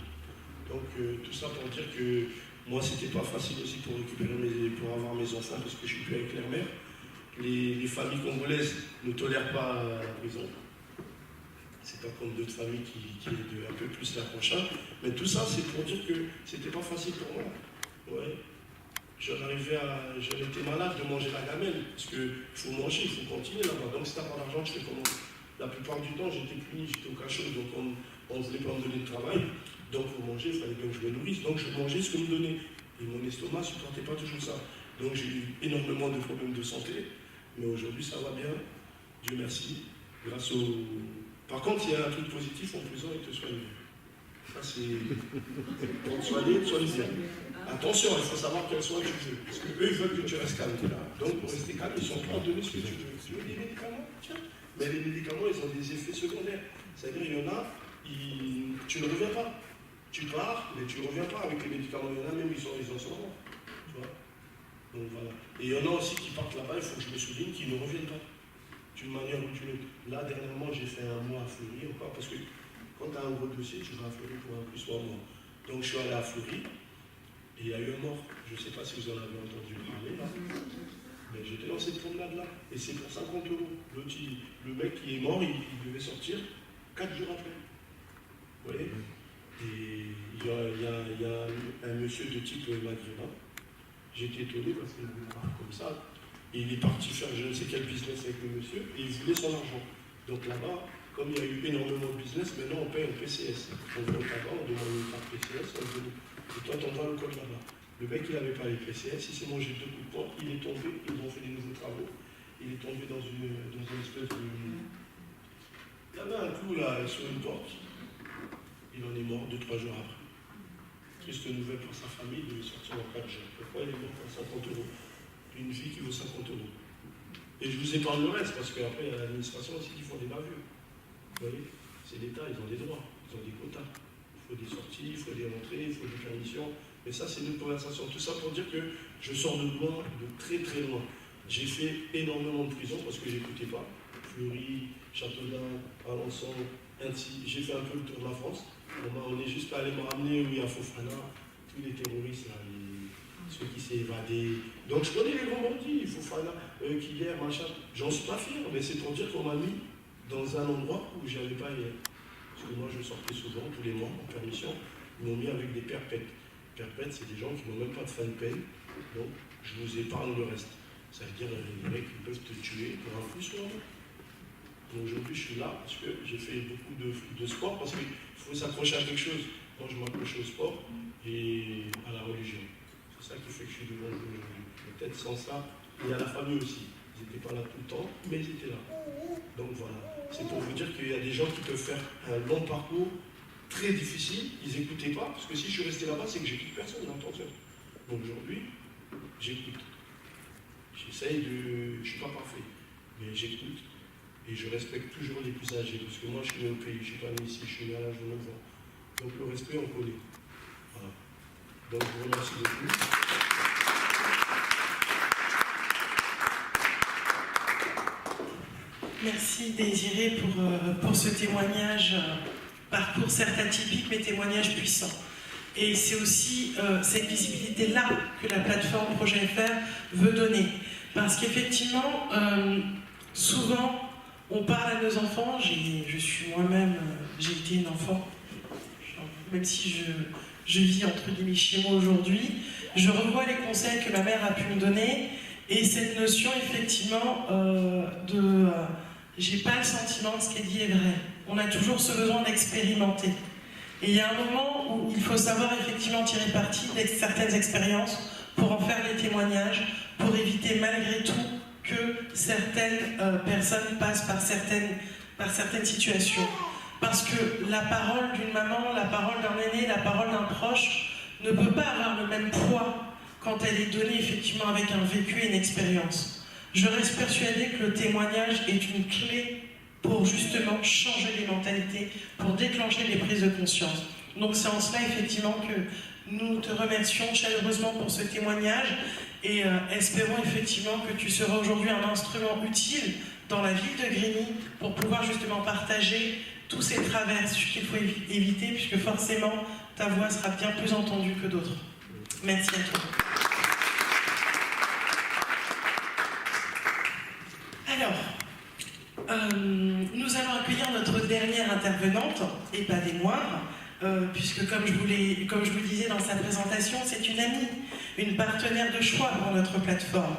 Donc tout ça pour dire que moi, c'était pas facile aussi pour pour avoir mes enfants, parce que je suis plus avec leur mère. Les familles congolaises ne tolèrent pas la prison. C'est pas comme d'autres familles qui est un peu plus la prochaine. Mais tout ça, c'est pour dire que c'était pas facile pour moi. Ouais. J'en étais malade de manger la gamelle, parce qu'il faut manger, il faut continuer là-bas. Donc si t'as pas d'argent, tu fais comment? La plupart du temps, j'étais puni, j'étais au cachot, donc on ne voulait pas me donner de travail. Donc pour manger, il fallait bien que je me nourrisse. Donc je mangeais ce qu'on me donnait. Et mon estomac ne supportait pas toujours ça. Donc j'ai eu énormément de problèmes de santé. Mais aujourd'hui, ça va bien. Dieu merci. Grâce au... Par contre, il y a un truc positif en prison, ils te soignent. Ça, c'est... Pour te soigner, bien. Attention, il faut savoir quel soin tu veux. Parce qu'eux, ils veulent que tu restes calme. Donc pour rester calme, ils sont prêts à donner ce que tu veux. Tu veux des médicaments? Tiens. Mais les médicaments, ils ont des effets secondaires. C'est-à-dire, il y en a, tu ne reviens pas. Tu pars, mais tu ne reviens pas avec les médicaments. Il y en a même, ils en sont morts. Tu vois? Donc voilà. Et il y en a aussi qui partent là-bas, il faut que je me souligne, qu'ils ne reviennent pas. D'une manière ou d'une autre. Là, dernièrement, j'ai fait un mois à Fleury encore, parce que quand tu as un gros dossier, tu vas à Fleury pour un plus ou un mois. Donc je suis allé à Fleury, et il y a eu un mort. Je ne sais pas si vous en avez entendu parler là. Mais j'étais dans cette promenade-là, et c'est pour 50 €. Le mec qui est mort, il devait sortir 4 jours après. Vous voyez? Et il y a un monsieur de type maghrébin. J'étais étonné parce qu'il me parle comme ça. Et il est parti faire je ne sais quel business avec le monsieur, et il voulait son argent. Donc là-bas, comme il y a eu énormément de business, maintenant on paye en PCS. On va au tabac, on demande une carte PCS, on donne. Et toi, t'envoies le code là-bas. Le mec, il n'avait pas les PCS, il s'est mangé 2 coups de porte, il est tombé, ils ont fait des nouveaux travaux. Il est tombé dans une espèce de... Il y avait un clou là sur une porte. Il en est mort 2-3 jours après. Triste nouvelle pour sa famille, il devait sortir en 4 jours. Pourquoi il est mort pour 50 €? Une vie qui vaut 50 €. Et je vous épargne le reste, parce qu'après, il y a l'administration aussi qui font des bavures. Vous voyez? C'est l'État, ils ont des droits, ils ont des quotas. Il faut des sorties, il faut des rentrées, il faut des permissions. Mais ça, c'est une conversation. Tout ça pour dire que je sors de loin, de très très loin. J'ai fait énormément de prisons parce que j'écoutais pas. Fleury, Châteaudun, Alençon, Annecy. J'ai fait un peu le tour de la France. On est juste pas allé me ramener où il y a Fofana, tous les terroristes, là, ceux qui s'est évadé. Donc je connais les grands bandits, Fofana, Killer, machin. J'en suis pas fier, mais c'est pour dire qu'on m'a mis dans un endroit où j'avais pas hier. Parce que moi je sortais souvent, tous les mois, en permission. Ils m'ont mis avec des perpètes. Perpètes, c'est des gens qui n'ont même pas de fin de peine. Donc je vous épargne le reste. Ça veut dire les mecs qui peuvent te tuer pour un plus ou un moins. Aujourd'hui, je suis là parce que j'ai fait beaucoup de sport, parce qu'il faut s'accrocher à quelque chose. Moi, je m'accroche au sport et à la religion. C'est ça qui fait que je suis devant vous aujourd'hui. Peut-être sans ça, et à la famille aussi. Ils n'étaient pas là tout le temps, mais ils étaient là. Donc voilà. C'est pour vous dire qu'il y a des gens qui peuvent faire un long parcours très difficile. Ils n'écoutaient pas, parce que si je suis resté là-bas, c'est que j'écoute personne, attention. Donc aujourd'hui, j'écoute. J'essaye de... Je ne suis pas parfait, mais j'écoute. Et je respecte toujours les plus âgés, parce que moi je suis né au pays, je ne suis pas né ici, je suis né à l'âge de 9 ans. Donc le respect, on connaît. Voilà. Donc je vous remercie beaucoup. Merci Désiré pour ce témoignage, parcours certes atypique, mais témoignage puissant. Et c'est aussi cette visibilité-là que la plateforme Projet FR veut donner. Parce qu'effectivement, souvent, on parle à nos enfants, je suis moi-même, j'ai été une enfant, même si je vis entre guillemets chez moi aujourd'hui, je revois les conseils que ma mère a pu me donner, et cette notion effectivement j'ai pas le sentiment que ce qu'elle dit est vrai. On a toujours ce besoin d'expérimenter. Et il y a un moment où il faut savoir effectivement tirer parti de certaines expériences pour en faire des témoignages, pour éviter malgré tout que certaines personnes passent par certaines situations. Parce que la parole d'une maman, la parole d'un aîné, la parole d'un proche ne peut pas avoir le même poids quand elle est donnée effectivement avec un vécu et une expérience. Je reste persuadée que le témoignage est une clé pour justement changer les mentalités, pour déclencher les prises de conscience. Donc c'est en cela effectivement que nous te remercions chaleureusement pour ce témoignage et espérons effectivement que tu seras aujourd'hui un instrument utile dans la ville de Grigny pour pouvoir justement partager tous ces travers qu'il faut éviter, puisque forcément ta voix sera bien plus entendue que d'autres. Merci à toi. Alors, nous allons accueillir notre dernière intervenante, et pas des moindres, puisque comme je vous disais dans sa présentation, c'est une amie, une partenaire de choix pour notre plateforme.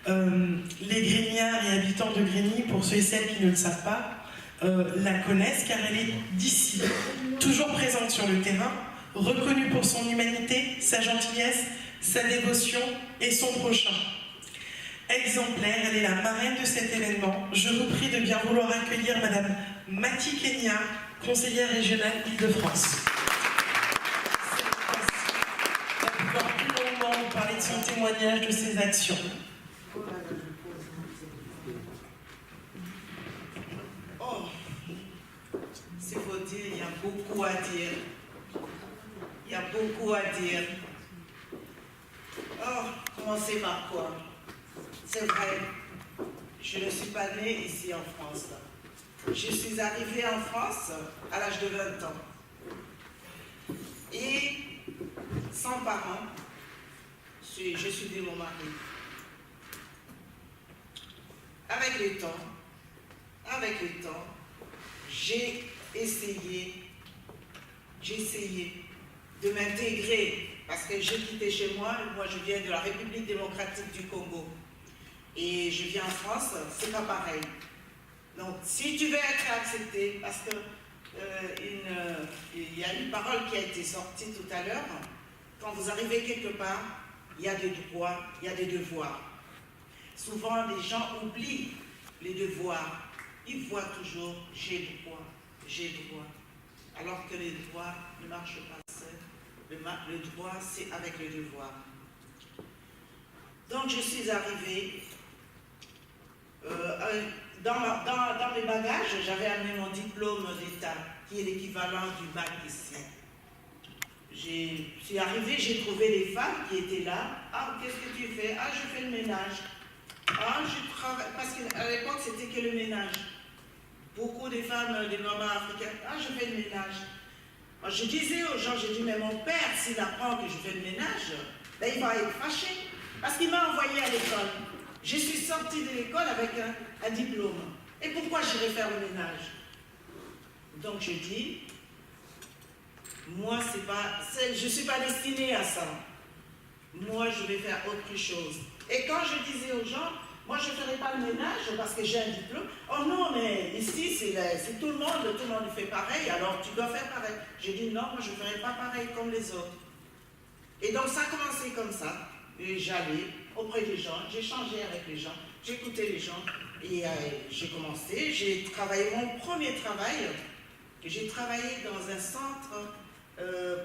Les Grignards et habitants de Grigny, pour ceux et celles qui ne le savent pas, la connaissent car elle est d'ici, toujours présente sur le terrain, reconnue pour son humanité, sa gentillesse, sa dévotion et son prochain. Exemplaire, elle est la marraine de cet événement. Je vous prie de bien vouloir accueillir Madame Mati Kenya, conseillère régionale Île-de-France. Elle va pouvoir plus longuement nous parler de son témoignage, de ses actions. Oh, c'est faut dire, il y a beaucoup à dire. Il y a beaucoup à dire. Oh, commencer par quoi? C'est vrai, je ne suis pas née ici en France. Je suis arrivée en France à l'âge de 20 ans. Et sans parents, je suis de mon mari. Avec le temps, j'ai essayé de m'intégrer parce que j'ai quitté chez moi. Moi, je viens de la République démocratique du Congo. Et je viens en France, c'est pas pareil. Donc, si tu veux être accepté, parce que il y a une parole qui a été sortie tout à l'heure, quand vous arrivez quelque part, il y a des droits, il y a des devoirs. Souvent, les gens oublient les devoirs. Ils voient toujours « j'ai droit ». Alors que les droits ne marchent pas seuls. Le droit, c'est avec le devoir. Donc, je suis arrivée. Dans mes bagages, j'avais amené mon diplôme d'État, qui est l'équivalent du bac ici. Je suis arrivée, j'ai trouvé les femmes qui étaient là. Ah, qu'est-ce que tu fais? Ah, je fais le ménage. Ah, je travaille. Parce qu'à l'époque, c'était que le ménage. Beaucoup de femmes, des mamans africaines, ah, je fais le ménage. Alors, je disais aux gens, j'ai dit, mais mon père, s'il apprend que je fais le ménage, ben, il va être fâché. Parce qu'il m'a envoyé à l'école. Je suis sortie de l'école avec un diplôme. Et pourquoi j'irais faire le ménage? Donc je dis, moi, je ne suis pas destinée à ça. Moi, je vais faire autre chose. Et quand je disais aux gens, moi, je ne ferai pas le ménage parce que j'ai un diplôme. Oh non, mais ici, c'est tout le monde fait pareil, alors tu dois faire pareil. J'ai dit, non, moi, je ne ferai pas pareil comme les autres. Et donc, ça a commencé comme ça. Et j'allais auprès des gens, j'échangeais avec les gens, j'écoutais les gens et j'ai commencé, j'ai travaillé mon premier travail, j'ai travaillé dans un centre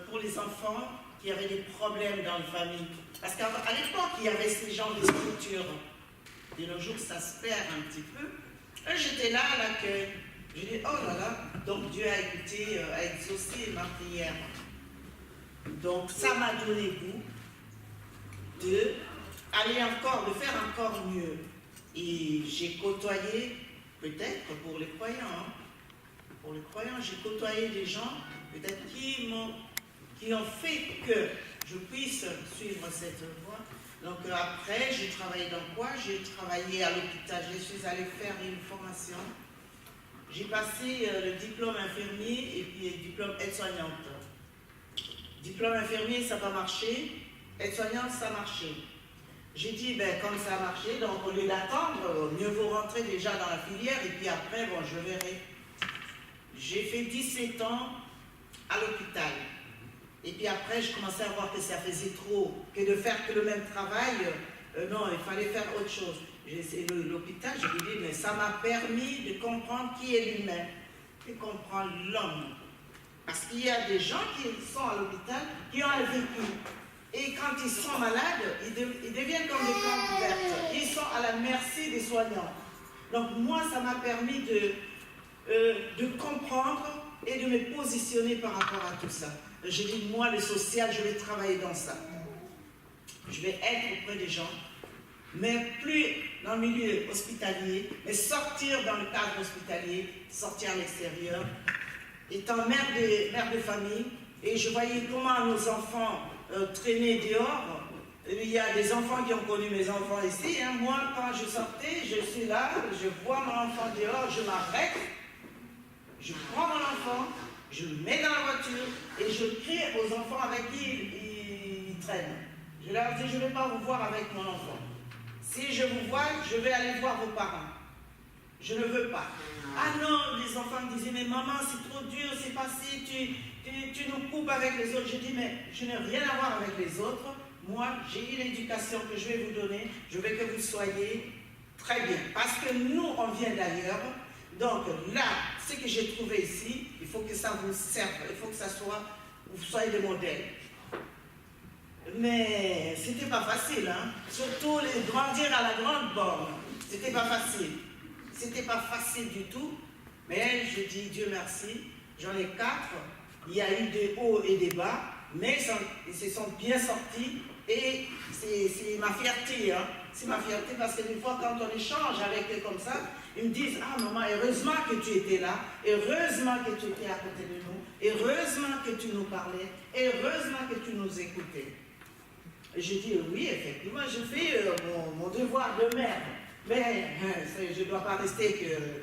pour les enfants qui avaient des problèmes dans les familles. Parce qu'à l'époque, il y avait ces genres de structures. De nos jours, ça se perd un petit peu. Et j'étais là à l'accueil. J'ai dit, oh là là, donc Dieu a écouté, a exaucé ma prière. Donc ça m'a donné goût de faire encore mieux. Et j'ai côtoyé, peut-être pour les croyants, j'ai côtoyé des gens, peut-être qui ont fait que je puisse suivre cette voie. Donc après, j'ai travaillé dans quoi? J'ai travaillé à l'hôpital, je suis allée faire une formation. J'ai passé le diplôme infirmier et puis le diplôme aide-soignante. Diplôme infirmier, ça n'a pas marché. Aide-soignante, ça a marché. J'ai dit, ben, comme ça a marché, donc au lieu d'attendre, mieux vaut rentrer déjà dans la filière et puis après, bon, je verrai. J'ai fait 17 ans à l'hôpital. Et puis après, je commençais à voir que ça faisait trop, que de faire que le même travail, non, il fallait faire autre chose. J'ai essayé l'hôpital, je lui ai dit, mais ça m'a permis de comprendre qui est l'humain, de comprendre l'homme. Parce qu'il y a des gens qui sont à l'hôpital, qui ont un vécu. Et quand ils sont malades, ils deviennent comme des plantes ouvertes. Ils sont à la merci des soignants. Donc moi, ça m'a permis de comprendre et de me positionner par rapport à tout ça. J'ai dit, moi, le social, je vais travailler dans ça. Je vais être auprès des gens, mais plus dans le milieu hospitalier, mais sortir dans le cadre hospitalier, sortir à l'extérieur. Étant mère de famille, et je voyais comment nos enfants traînaient dehors. Il y a des enfants qui ont connu mes enfants ici. Hein. Moi, quand je sortais, je suis là, je vois mon enfant dehors, je m'arrête, je prends mon enfant, je le mets dans la voiture et je crie aux enfants avec qui ils traînent. Je leur dis, je ne vais pas vous voir avec mon enfant. Si je vous vois, je vais aller voir vos parents. Je ne veux pas. Ah non, les enfants me disaient, mais maman, c'est trop dur, c'est passé, tu nous coupes avec les autres. Je dis, mais je n'ai rien à voir avec les autres. Moi, j'ai eu l'éducation que je vais vous donner. Je veux que vous soyez très bien. Parce que nous, on vient d'ailleurs. Donc là, ce que j'ai trouvé ici, il faut que ça vous serve. Il faut que ça soit, vous soyez des modèles. Mais c'était pas facile, hein. Surtout les grandir à la grande borne. C'était pas facile. C'était pas facile du tout. Mais je dis Dieu merci. J'en ai 4. Il y a eu des hauts et des bas. Mais ils se sont bien sortis. Et c'est ma fierté. Hein. C'est ma fierté parce que des fois, quand on échange avec eux comme ça, ils me disent, ah maman, heureusement que tu étais là. Heureusement que tu étais à côté de nous. Heureusement que tu nous parlais. Heureusement que tu nous écoutais. Et je dis, oui, effectivement, je fais mon devoir de mère. Mais je ne dois pas rester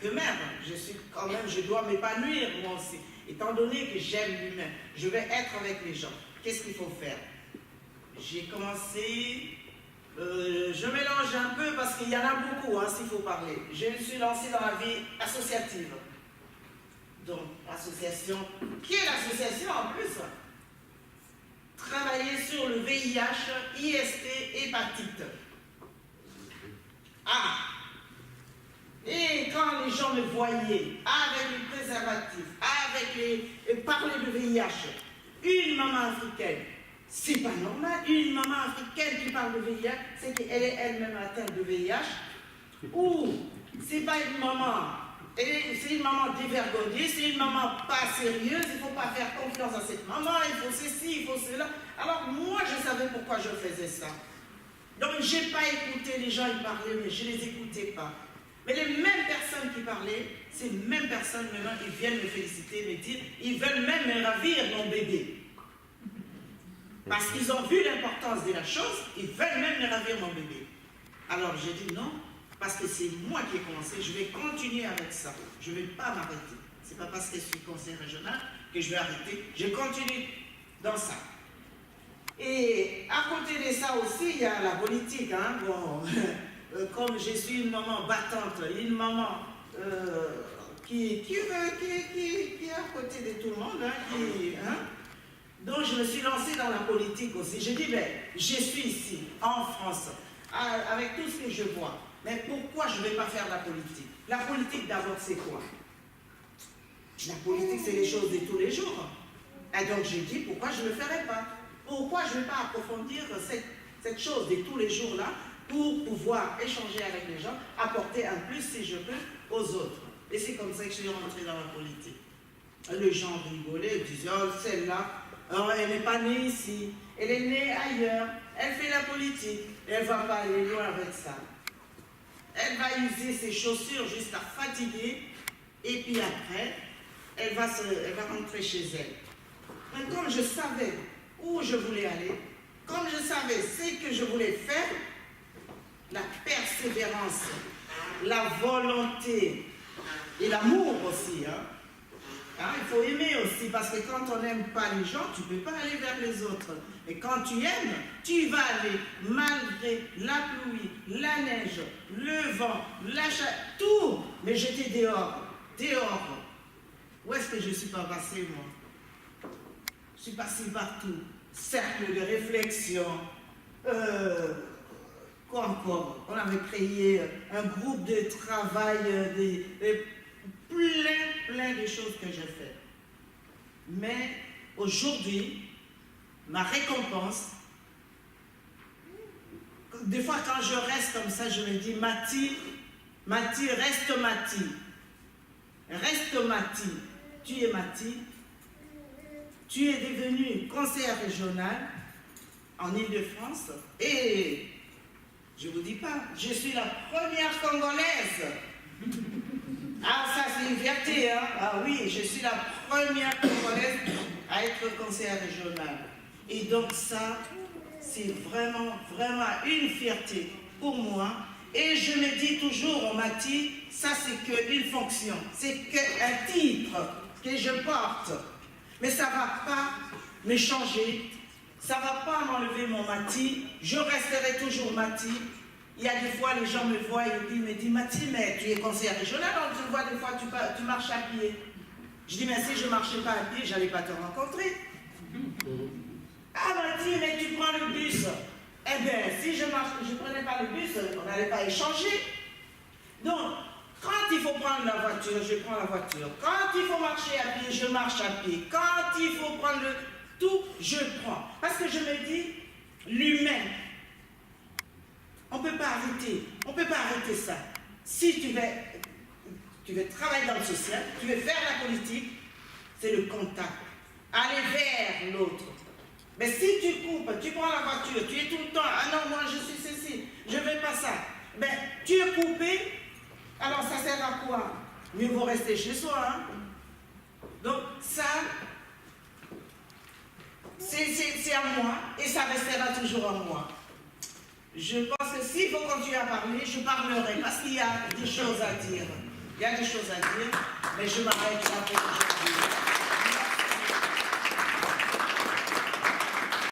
que mère. Je dois m'épanouir moi aussi. Étant donné que j'aime l'humain, je vais être avec les gens. Qu'est-ce qu'il faut faire? J'ai commencé, je mélange un peu parce qu'il y en a beaucoup, hein, s'il faut parler. Je me suis lancée dans la vie associative. Donc, association, qui est l'association en plus? Travailler sur le VIH, IST, hépatite. Ah! Et quand les gens me voyaient avec les préservatifs, parler de VIH, une maman africaine, c'est pas normal, une maman africaine qui parle de VIH, c'est qu'elle est elle-même atteinte de VIH, ou c'est pas une maman, c'est une maman dévergondée, c'est une maman pas sérieuse, il ne faut pas faire confiance à cette maman, il faut ceci, il faut cela. Alors moi, je savais pourquoi je faisais ça. Donc, je n'ai pas écouté les gens, ils parlaient, mais je ne les écoutais pas. Mais les mêmes personnes qui parlaient, ces mêmes personnes, maintenant, ils viennent me féliciter, me dire, ils veulent même me ravir mon bébé. Parce qu'ils ont vu l'importance de la chose, ils veulent même me ravir mon bébé. Alors, j'ai dit non, parce que c'est moi qui ai commencé, je vais continuer avec ça. Je ne vais pas m'arrêter. Ce n'est pas parce que je suis conseiller régional que je vais arrêter. Je continue dans ça. Et à côté de ça aussi, il y a la politique. Hein. Bon, comme je suis une maman battante, une maman qui est à côté de tout le monde, donc je me suis lancée dans la politique aussi. Je dis, ben, je suis ici, en France, avec tout ce que je vois. Mais pourquoi je ne vais pas faire la politique? La politique d'abord, c'est quoi? La politique, c'est les choses de tous les jours. Et donc je dis, pourquoi je ne le ferai pas? Pourquoi je ne vais pas approfondir cette chose de tous les jours-là pour pouvoir échanger avec les gens, apporter un plus, si je peux, aux autres. Et c'est comme ça que je suis rentrée dans la politique. Les gens rigolaient, ils disaient, oh, celle-là, elle n'est pas née ici, elle est née ailleurs, elle fait la politique, elle ne va pas aller loin avec ça. Elle va user ses chaussures jusqu'à fatiguer, et puis après, elle va rentrer chez elle. Mais comme je savais où je voulais aller, comme je savais ce que je voulais faire, la persévérance, la volonté et l'amour aussi. Il faut aimer aussi, parce que quand on n'aime pas les gens, tu ne peux pas aller vers les autres. Et quand tu aimes, tu vas aller malgré la pluie, la neige, le vent, la chaleur, tout. Mais j'étais dehors. Où est-ce que je ne suis pas passée, moi? Je suis passée partout. Cercle de réflexion. Quoi encore? On avait créé un groupe de travail, plein de choses que j'ai fait. Mais aujourd'hui, ma récompense, des fois quand je reste comme ça, je me dis, Mati, reste Mati. Reste Mati. Tu es Mati. Tu es devenu conseillère régionale en Île-de-France et je ne vous dis pas, je suis la première Congolaise. Ah, ça c'est une fierté, hein? Ah oui, je suis la première Congolaise à être conseillère régionale. Et donc ça, c'est vraiment, vraiment une fierté pour moi. Et je me dis toujours, on m'a dit, ça c'est qu'une fonction, c'est qu'un titre que je porte. Mais ça ne va pas me changer, ça ne va pas m'enlever mon Mati, je resterai toujours Mati. Il y a des fois, les gens me voient et me disent, Mati, mais tu es conseillère régionale, donc je vois des fois, tu marches à pied. Je dis, mais si je ne marchais pas à pied, je n'allais pas te rencontrer. Ah, Mati, mais tu prends le bus. Eh bien, si je ne prenais pas le bus, on n'allait pas échanger. Donc, quand il faut prendre la voiture, je prends la voiture. Quand il faut marcher à pied, je marche à pied. Quand il faut prendre tout, je prends. Parce que je me dis, l'humain, on ne peut pas arrêter. On ne peut pas arrêter ça. Si tu veux travailler dans le social, tu veux faire la politique, c'est le contact. Aller vers l'autre. Mais si tu coupes, tu prends la voiture, tu es tout le temps, ah non, moi je suis ceci, je ne veux pas ça. Ben, tu es coupé, alors ça sert à quoi? Mieux vaut rester chez soi. Hein? Donc ça, c'est à moi et ça restera toujours à moi. Je pense que s'il faut continuer à parler, je parlerai parce qu'il y a des choses à dire. Il y a des choses à dire, mais je m'arrête là pour aujourd'hui.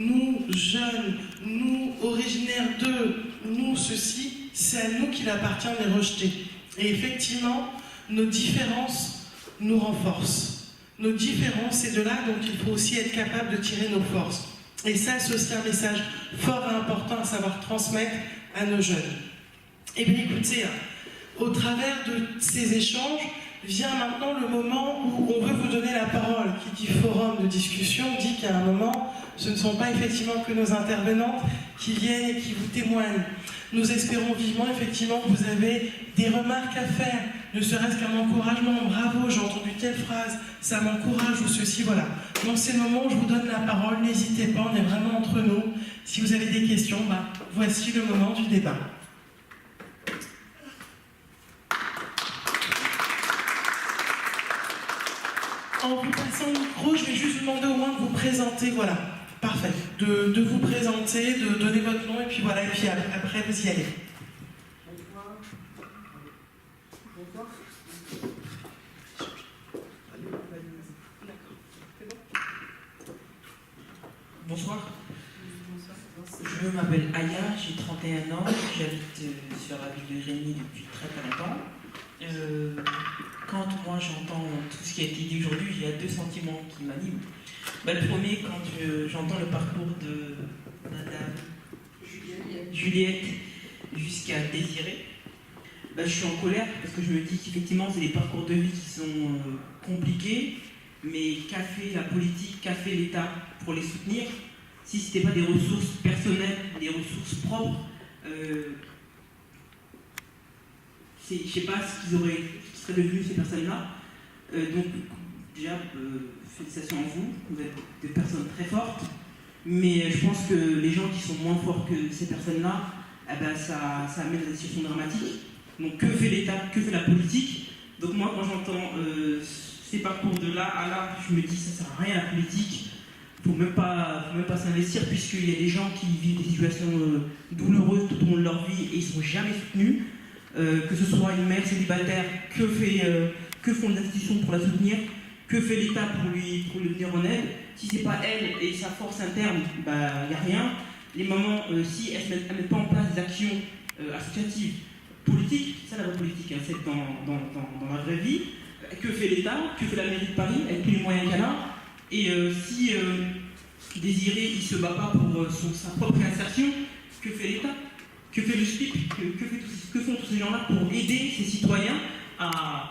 Nous, jeunes, nous, originaires d'eux, nous, ceci, c'est à nous qu'il appartient de les rejeter. Et effectivement, nos différences nous renforcent. Nos différences, c'est de là dont il faut aussi être capable de tirer nos forces. Et ça, c'est aussi un message fort et important à savoir transmettre à nos jeunes. Et bien écoutez, au travers de ces échanges, vient maintenant le moment où on veut vous donner la parole. Qui dit forum de discussion dit qu'à un moment, ce ne sont pas effectivement que nos intervenantes qui viennent et qui vous témoignent. Nous espérons vivement effectivement que vous avez des remarques à faire, ne serait-ce qu'un encouragement. Bravo, j'ai entendu telle phrase, ça m'encourage ou ceci, voilà. Dans ces moments, je vous donne la parole, n'hésitez pas, on est vraiment entre nous. Si vous avez des questions, voici le moment du débat. En vous passant le micro, je vais juste vous demander au moins de vous présenter, voilà, parfait, de vous présenter, de donner votre nom, et puis voilà, et puis après vous y allez. Bonsoir. Je m'appelle Aya, j'ai 31 ans, j'habite sur la ville de Rémy depuis très longtemps. Quand moi j'entends tout ce qui a été dit aujourd'hui, il y a deux sentiments qui m'animent. Le premier, quand j'entends le parcours de Madame Juliette jusqu'à Désiré, je suis en colère parce que je me dis qu'effectivement c'est des parcours de vie qui sont compliqués, mais qu'a fait la politique, qu'a fait l'État pour les soutenir si ce n'était pas des ressources personnelles, des ressources propres? Je ne sais pas ce qui serait devenu ces personnes-là. Donc, déjà, félicitations à vous. Vous êtes des personnes très fortes. Mais je pense que les gens qui sont moins forts que ces personnes-là, ça amène à des situations dramatiques. Donc, que fait l'État? Que fait la politique? Donc, moi, quand j'entends ces parcours de là à là, je me dis ça ne sert à rien la politique. Il ne faut même pas s'investir, puisqu'il y a des gens qui vivent des situations douloureuses tout au long de leur vie et ils ne sont jamais soutenus. Que ce soit une mère célibataire, que font les institutions pour la soutenir, que fait l'État pour lui venir en aide. Si ce n'est pas elle et sa force interne, il n'y a rien. Les mamans, si elles ne mettent pas en place des actions associatives, politiques, c'est ça la vraie politique, hein, c'est dans la vraie vie, que fait l'État, que fait la mairie de Paris, avec tous les moyens qu'elle a. Et si Désiré, il ne se bat pas pour sa propre insertion, que fait l'État? Que fait le SPIC? Que font tous ces gens-là pour aider ces citoyens à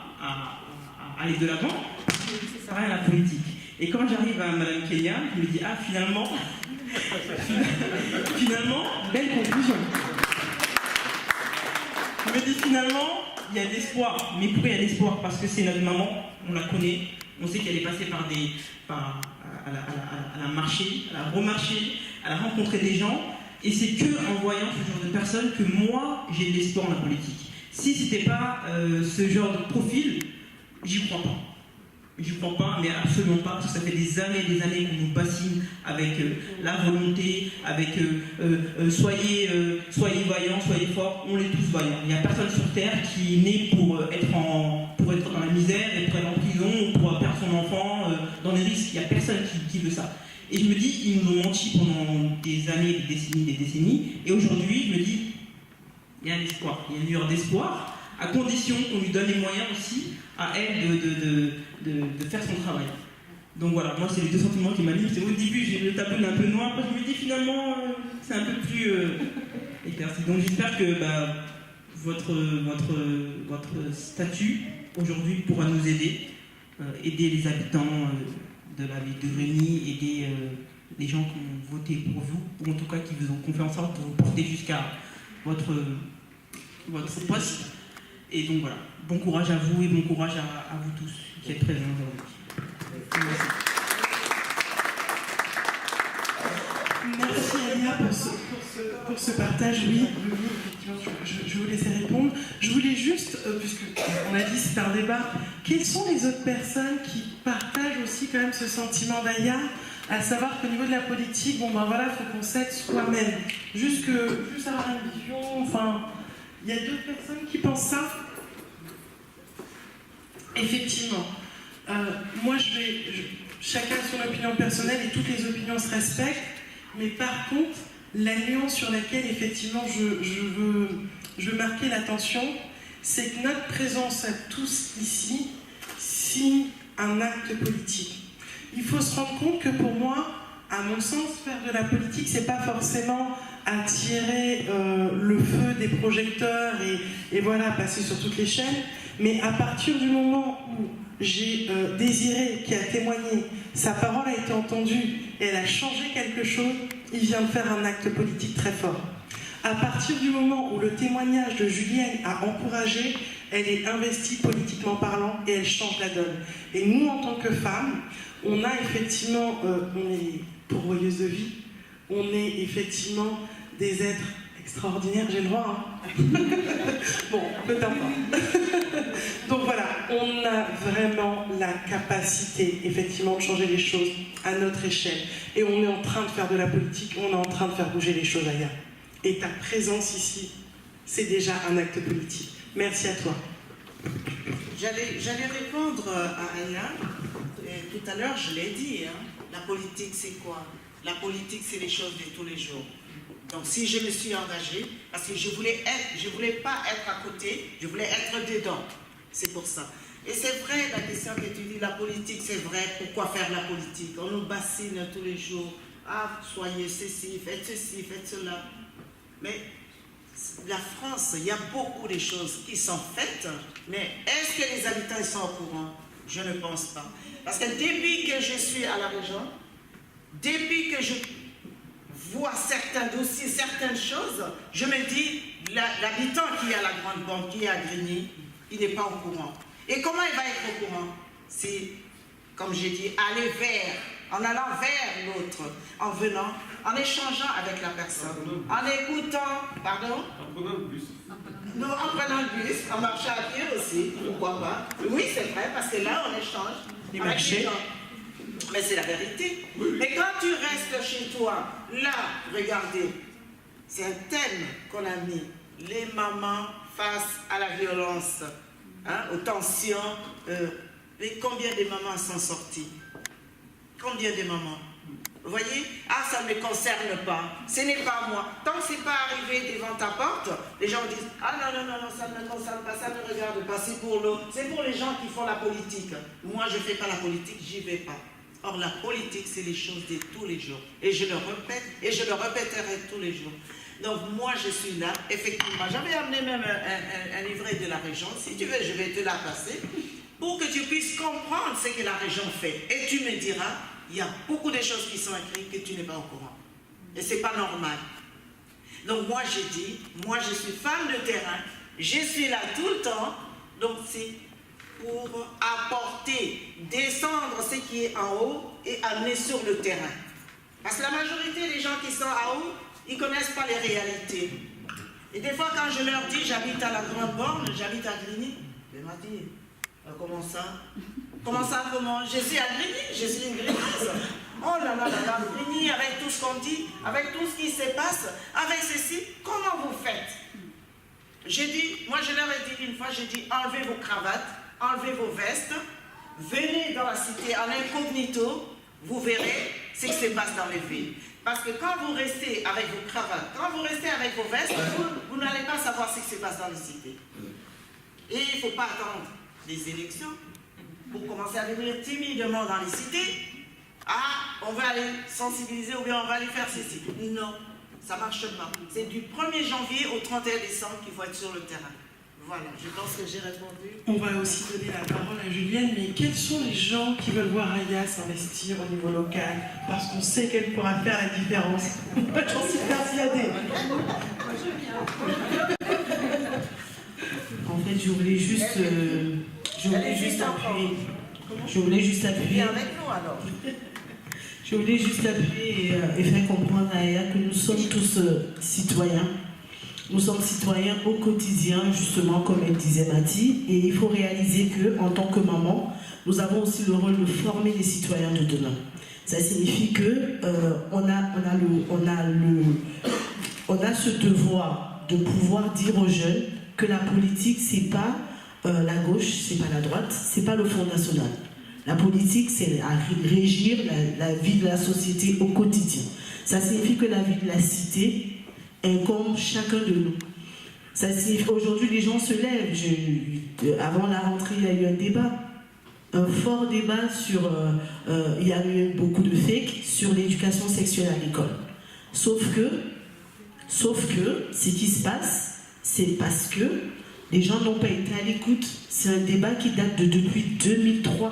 aller de l'avant? Ça ne sert à rien la politique. Et quand j'arrive à Mme Kenya, je me dis, finalement, belle conclusion. Je me dis finalement, il y a de l'espoir. Mais pourquoi il y a de l'espoir? Parce que c'est notre maman, on la connaît, on sait qu'elle est passée elle a marché, elle a remarché, elle a rencontré des gens. Et c'est que en voyant ce genre de personnes que moi, j'ai de l'espoir en la politique. Si c'était pas ce genre de profil, j'y crois pas. J'y crois pas, mais absolument pas, parce que ça fait des années qu'on nous bassine avec la volonté, avec soyez vaillants, soyez forts, on est tous vaillants. Il n'y a personne sur Terre qui est né pour être dans la misère, et pour être en prison, ou pour perdre son enfant, dans les risques. Il n'y a personne qui veut ça. Et je me dis, ils nous ont menti pendant des années, des décennies, et aujourd'hui, je me dis, il y a un espoir, il y a une lueur d'espoir, à condition qu'on lui donne les moyens aussi à elle de faire son travail. Donc voilà, moi c'est les deux sentiments qui m'animent. C'est au début, j'ai le tableau un peu noir, après je me dis finalement, c'est un peu plus éclairci. Donc j'espère que votre statut aujourd'hui pourra nous aider, aider les habitants de la ville de Grigny, aider les gens qui ont voté pour vous, ou en tout cas qui vous ont fait en sorte de vous porter jusqu'à votre poste. Et donc voilà, bon courage à vous et bon courage à vous tous qui êtes présents aujourd'hui. Merci Alia pour ce partage. Oui, effectivement, je vous laisser répondre. Je voulais juste, puisqu'on a dit c'est un débat, quelles sont les autres personnes qui partagent aussi quand même ce sentiment d'Alia, à savoir qu'au niveau de la politique, il faut qu'on s'aide soi-même. Juste avoir une vision, enfin, il y a d'autres personnes qui pensent ça. Effectivement. Moi, chacun a son opinion personnelle et toutes les opinions se respectent. Mais par contre, la nuance sur laquelle, effectivement, je veux marquer l'attention, c'est que notre présence à tous ici signe un acte politique. Il faut se rendre compte que pour moi, à mon sens, faire de la politique, c'est pas forcément attirer le feu des projecteurs et voilà, passer sur toutes les chaînes, mais à partir du moment où j'ai Désiré qui a témoigné, sa parole a été entendue et elle a changé quelque chose, il vient de faire un acte politique très fort. À partir du moment où le témoignage de Julienne a encouragé, elle est investie politiquement parlant et elle change la donne. Et nous, en tant que femmes, on a effectivement, on est pourvoyeuses de vie, on est effectivement des êtres extraordinaires, j'ai le droit, hein. Bon, peut-être pas. Donc voilà, on a vraiment la capacité, effectivement, de changer les choses à notre échelle. Et on est en train de faire de la politique, on est en train de faire bouger les choses ailleurs. Et ta présence ici, c'est déjà un acte politique. Merci à toi. J'allais répondre à Aya. Tout à l'heure, je l'ai dit, hein. La politique, c'est quoi? La politique, c'est les choses de tous les jours. Donc, si je me suis engagée, parce que je voulais pas être à côté, je voulais être dedans. C'est pour ça. Et c'est vrai, la question que tu dis, la politique, c'est vrai, pourquoi faire la politique? On nous bassine tous les jours. Ah, soyez ceci, faites cela. Mais la France, il y a beaucoup de choses qui sont faites, mais est-ce que les habitants sont au courant? Je ne pense pas. Parce que depuis que je suis à la région, depuis que je vois certains dossiers, certaines choses, je me dis, l'habitant qui est à la Grande Banque, qui est à Grigny, il n'est pas au courant. Et comment il va être au courant? C'est, comme j'ai dit, aller en allant vers l'autre, en venant, en échangeant avec la personne, en écoutant, pardon? En prenant le bus. Non, en prenant le bus, en marchant à pied aussi, pourquoi pas? Oui, c'est vrai, parce que là, on échange. Les avec marchés. les gens. Mais c'est la vérité. Oui. Mais quand tu restes chez toi, là, regardez, c'est un thème qu'on a mis. Les mamans face à la violence, hein, aux tensions. Et combien de mamans sont sorties? Combien de mamans? Vous voyez? Ah, ça ne me concerne pas. Ce n'est pas moi. Tant que ce n'est pas arrivé devant ta porte, les gens disent, ah non, ça ne me concerne pas, ça ne me regarde pas, c'est pour l'autre. C'est pour les gens qui font la politique. Moi, je ne fais pas la politique, j'y vais pas. Or, la politique, c'est les choses de tous les jours. Et je le répète, et je le répéterai tous les jours. Donc, moi, je suis là, effectivement. J'avais amené même un livret de la région. Si tu veux, je vais te la passer, pour que tu puisses comprendre ce que la région fait. Et tu me diras, il y a beaucoup de choses qui sont écrites que tu n'es pas au courant. Et ce n'est pas normal. Donc moi j'ai dit, moi je suis femme de terrain, Je suis là tout le temps, donc c'est pour apporter, descendre ce qui est en haut et amener sur le terrain. Parce que la majorité des gens qui sont en haut, ils ne connaissent pas les réalités. Et des fois, quand je leur dis, j'habite à la Grande Borne, j'habite à Grigny, ils m'ont dit, comment ça? Comment ça, comment? Je suis à Grigny, je suis une Grignyse. Oh là là là là, Grigny, avec tout ce qu'on dit, avec tout ce qui se passe, avec ceci, comment vous faites? J'ai dit, moi je leur ai dit une fois, j'ai dit, enlevez vos cravates, enlevez vos vestes, venez dans la cité en incognito, vous verrez ce qui se passe dans les villes. Parce que quand vous restez avec vos cravates, quand vous restez avec vos vestes, vous n'allez pas savoir ce qui se passe dans les cités. Et il ne faut pas attendre les élections pour commencer à venir timidement dans les cités. Ah, on va aller sensibiliser ou bien on va aller faire ceci. Non, ça ne marche pas. C'est du 1er janvier au 31 décembre qu'il faut être sur le terrain. Voilà, je pense que j'ai répondu. On va aussi donner la parole à Julienne, mais quels sont les gens qui veulent voir Aya s'investir au niveau local? Parce qu'on sait qu'elle pourra faire la différence. J'en suis persuadée. En fait, je voulais juste appuyer. Je voulais juste appuyer. Viens avec nous alors. Je voulais juste appuyer et faire comprendre à Aya que nous sommes tous citoyens. Nous sommes citoyens au quotidien, justement, comme elle disait Mathie, et il faut réaliser qu'en tant que maman, nous avons aussi le rôle de former les citoyens de demain. Ça signifie que on a ce devoir de pouvoir dire aux jeunes que la politique, c'est pas la gauche, c'est pas la droite, c'est pas le Front National. La politique, c'est à régir la vie de la société au quotidien. Ça signifie que la vie de la cité incombe chacun de nous. Ça signifie aujourd'hui les gens se lèvent. Avant la rentrée, il y a eu un débat, un fort débat sur. Il y a eu beaucoup de fake sur l'éducation sexuelle à l'école. Sauf que, ce qui se passe, c'est parce que les gens n'ont pas été à l'écoute. C'est un débat qui date depuis 2003.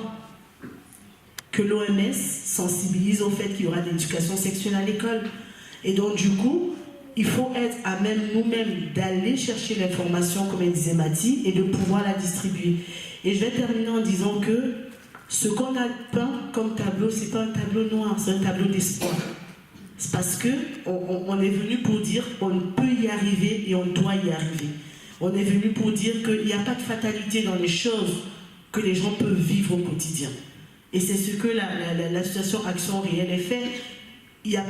Que l'OMS sensibilise au fait qu'il y aura de l'éducation sexuelle à l'école. Et donc, du coup, il faut être à même nous-mêmes d'aller chercher l'information, comme elle disait Mathie, et de pouvoir la distribuer. Et je vais terminer en disant que ce qu'on a peint comme tableau, c'est pas un tableau noir, c'est un tableau d'espoir. C'est parce qu'on est venu pour dire qu'on peut y arriver et on doit y arriver. On est venu pour dire qu'il n'y a pas de fatalité dans les choses que les gens peuvent vivre au quotidien. Et c'est ce que l'association Action Réelle est fait. Il y a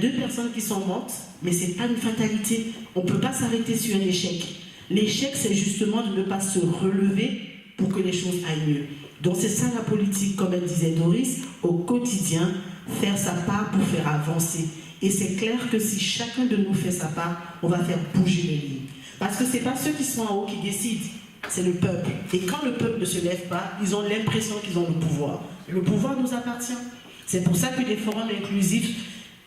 2 personnes qui sont mortes, mais ce n'est pas une fatalité. On ne peut pas s'arrêter sur un échec. L'échec, c'est justement de ne pas se relever pour que les choses aillent mieux. Donc c'est ça la politique, comme elle disait Doris, au quotidien, faire sa part pour faire avancer. Et c'est clair que si chacun de nous fait sa part, on va faire bouger les lignes. Parce que ce n'est pas ceux qui sont en haut qui décident, c'est le peuple. Et quand le peuple ne se lève pas, ils ont l'impression qu'ils ont le pouvoir. Le pouvoir nous appartient. C'est pour ça que les forums inclusifs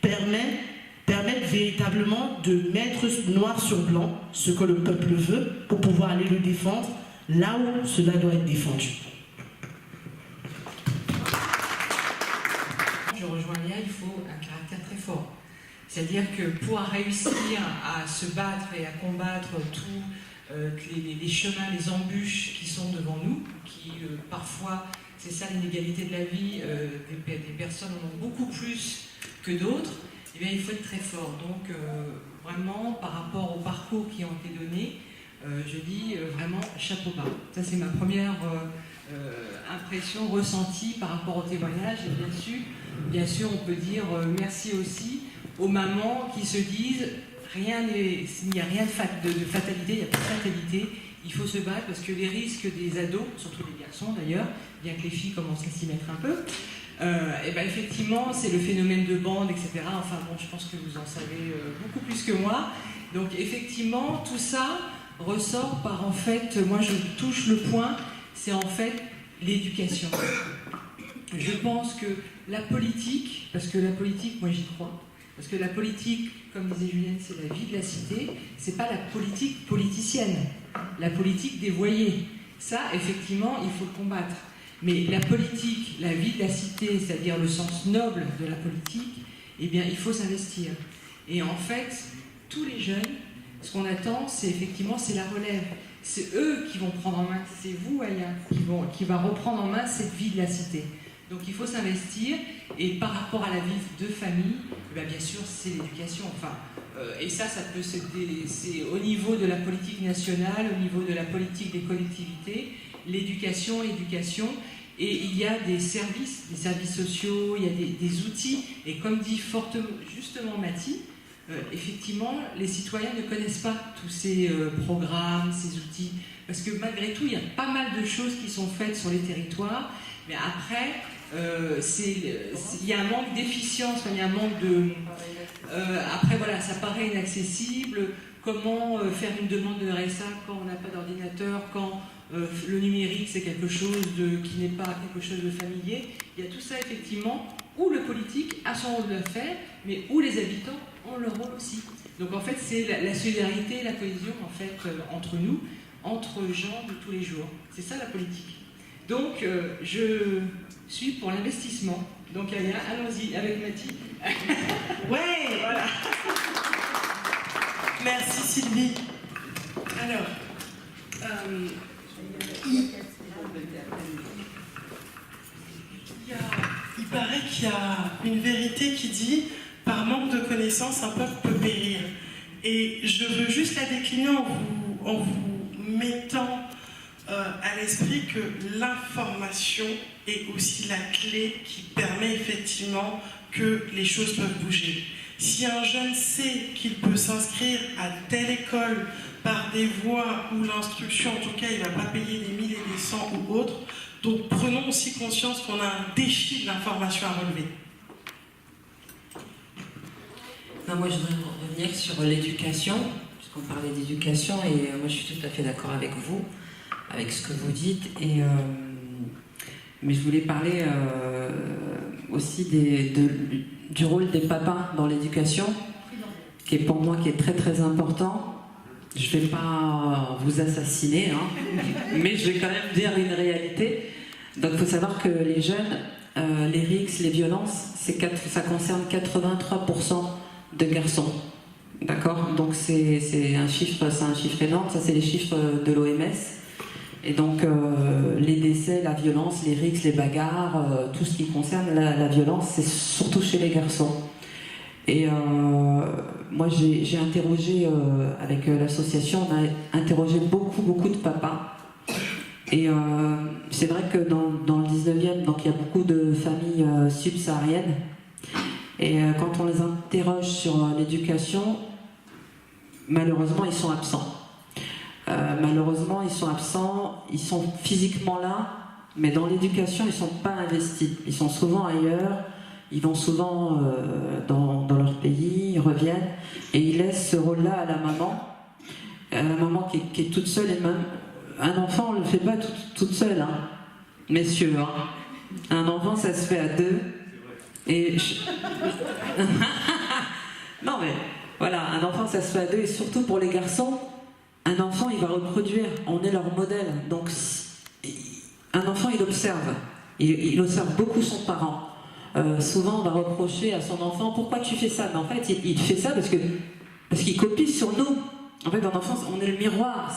permettent véritablement de mettre noir sur blanc ce que le peuple veut pour pouvoir aller le défendre là où cela doit être défendu. Je rejoins Léa, il faut un caractère très fort. C'est-à-dire que pour réussir à se battre et à combattre tous les chemins, les embûches qui sont devant nous, qui parfois... C'est ça l'inégalité de la vie, des personnes en ont beaucoup plus que d'autres, eh bien il faut être très fort. Donc vraiment, par rapport au parcours qui ont été donnés, je dis vraiment chapeau bas. Ça c'est ma première impression ressentie par rapport au témoignage. Et bien sûr on peut dire merci aussi aux mamans qui se disent il n'y a rien de fatalité, il n'y a pas de fatalité. Il faut se battre parce que les risques des ados, surtout les garçons d'ailleurs, bien que les filles commencent à s'y mettre un peu, et ben effectivement, c'est le phénomène de bande, etc. Enfin bon, je pense que vous en savez beaucoup plus que moi. Donc effectivement, tout ça ressort par en fait, moi je touche le point, c'est en fait l'éducation. Je pense que la politique, parce que la politique, moi j'y crois, parce que la politique, comme disait Julienne, c'est la vie de la cité, c'est pas la politique politicienne, la politique dévoyée. Ça, effectivement, il faut le combattre. Mais la politique, la vie de la cité, c'est-à-dire le sens noble de la politique, eh bien, il faut s'investir. Et en fait, tous les jeunes Ce qu'on attend, c'est effectivement c'est la relève. C'est eux qui vont prendre en main, c'est vous, Aya, qui va reprendre en main cette vie de la cité. Donc il faut s'investir, et par rapport à la vie de famille, bien sûr, c'est l'éducation. Et ça peut c'est au niveau de la politique nationale, au niveau de la politique des collectivités, l'éducation, et il y a des services sociaux, il y a des outils, et comme dit fortement, justement Mathie, effectivement, les citoyens ne connaissent pas tous ces programmes, ces outils, parce que malgré tout, il y a pas mal de choses qui sont faites sur les territoires, mais après, il y a un manque d'efficience, il y a un manque de... après, voilà, ça paraît inaccessible. Comment faire une demande de RSA quand on n'a pas d'ordinateur, quand le numérique, c'est quelque chose qui n'est pas quelque chose de familier. Il y a tout ça, effectivement, où le politique a son rôle de faire, mais où les habitants ont leur rôle aussi. Donc, en fait, c'est la solidarité, la cohésion, en fait, entre nous, entre gens de tous les jours. C'est ça, la politique. Donc, je suis pour l'investissement. Donc, allons-y avec Mathie. Ouais, voilà. Merci Sylvie. Alors, il paraît qu'il y a une vérité qui dit « Par manque de connaissances, un peuple peut périr ». Et je veux juste la décliner en vous mettant à l'esprit que l'information est aussi la clé qui permet effectivement que les choses peuvent bouger. Si un jeune sait qu'il peut s'inscrire à telle école par des voies où l'instruction, en tout cas, il ne va pas payer des 1000 et des 100 ou autres, donc prenons aussi conscience qu'on a un défi de l'information à relever. Non, moi, je voudrais revenir sur l'éducation, puisqu'on parlait d'éducation, et moi, je suis tout à fait d'accord avec vous, avec ce que vous dites, mais je voulais parler aussi du rôle des papas dans l'éducation, qui est pour moi très très important. Je ne vais pas vous assassiner, mais je vais quand même dire une réalité. Donc il faut savoir que les jeunes, les rixes, les violences, ça concerne 83% de garçons. D'accord? Donc c'est un chiffre énorme, ça c'est les chiffres de l'OMS. Et donc les décès, la violence, les rixes, les bagarres, tout ce qui concerne la violence, c'est surtout chez les garçons. Et moi j'ai interrogé, avec l'association, on a interrogé beaucoup de papas. Et c'est vrai que dans le 19e, donc il y a beaucoup de familles subsahariennes. Et quand on les interroge sur l'éducation, malheureusement ils sont absents. Malheureusement, ils sont absents, ils sont physiquement là, mais dans l'éducation, ils ne sont pas investis. Ils sont souvent ailleurs, ils vont souvent dans leur pays, ils reviennent, et ils laissent ce rôle-là à la maman qui est toute seule, et même un enfant, on ne le fait pas toute seule, messieurs. Un enfant, ça se fait à deux. Et non, mais voilà, un enfant, ça se fait à deux, et surtout pour les garçons. Un enfant, il va reproduire, on est leur modèle. Donc, un enfant, il observe. Il observe beaucoup son parent. Souvent, on va reprocher à son enfant, pourquoi tu fais ça? Mais en fait, il fait ça parce qu'il copie sur nous. En fait, en enfance, on est le miroir,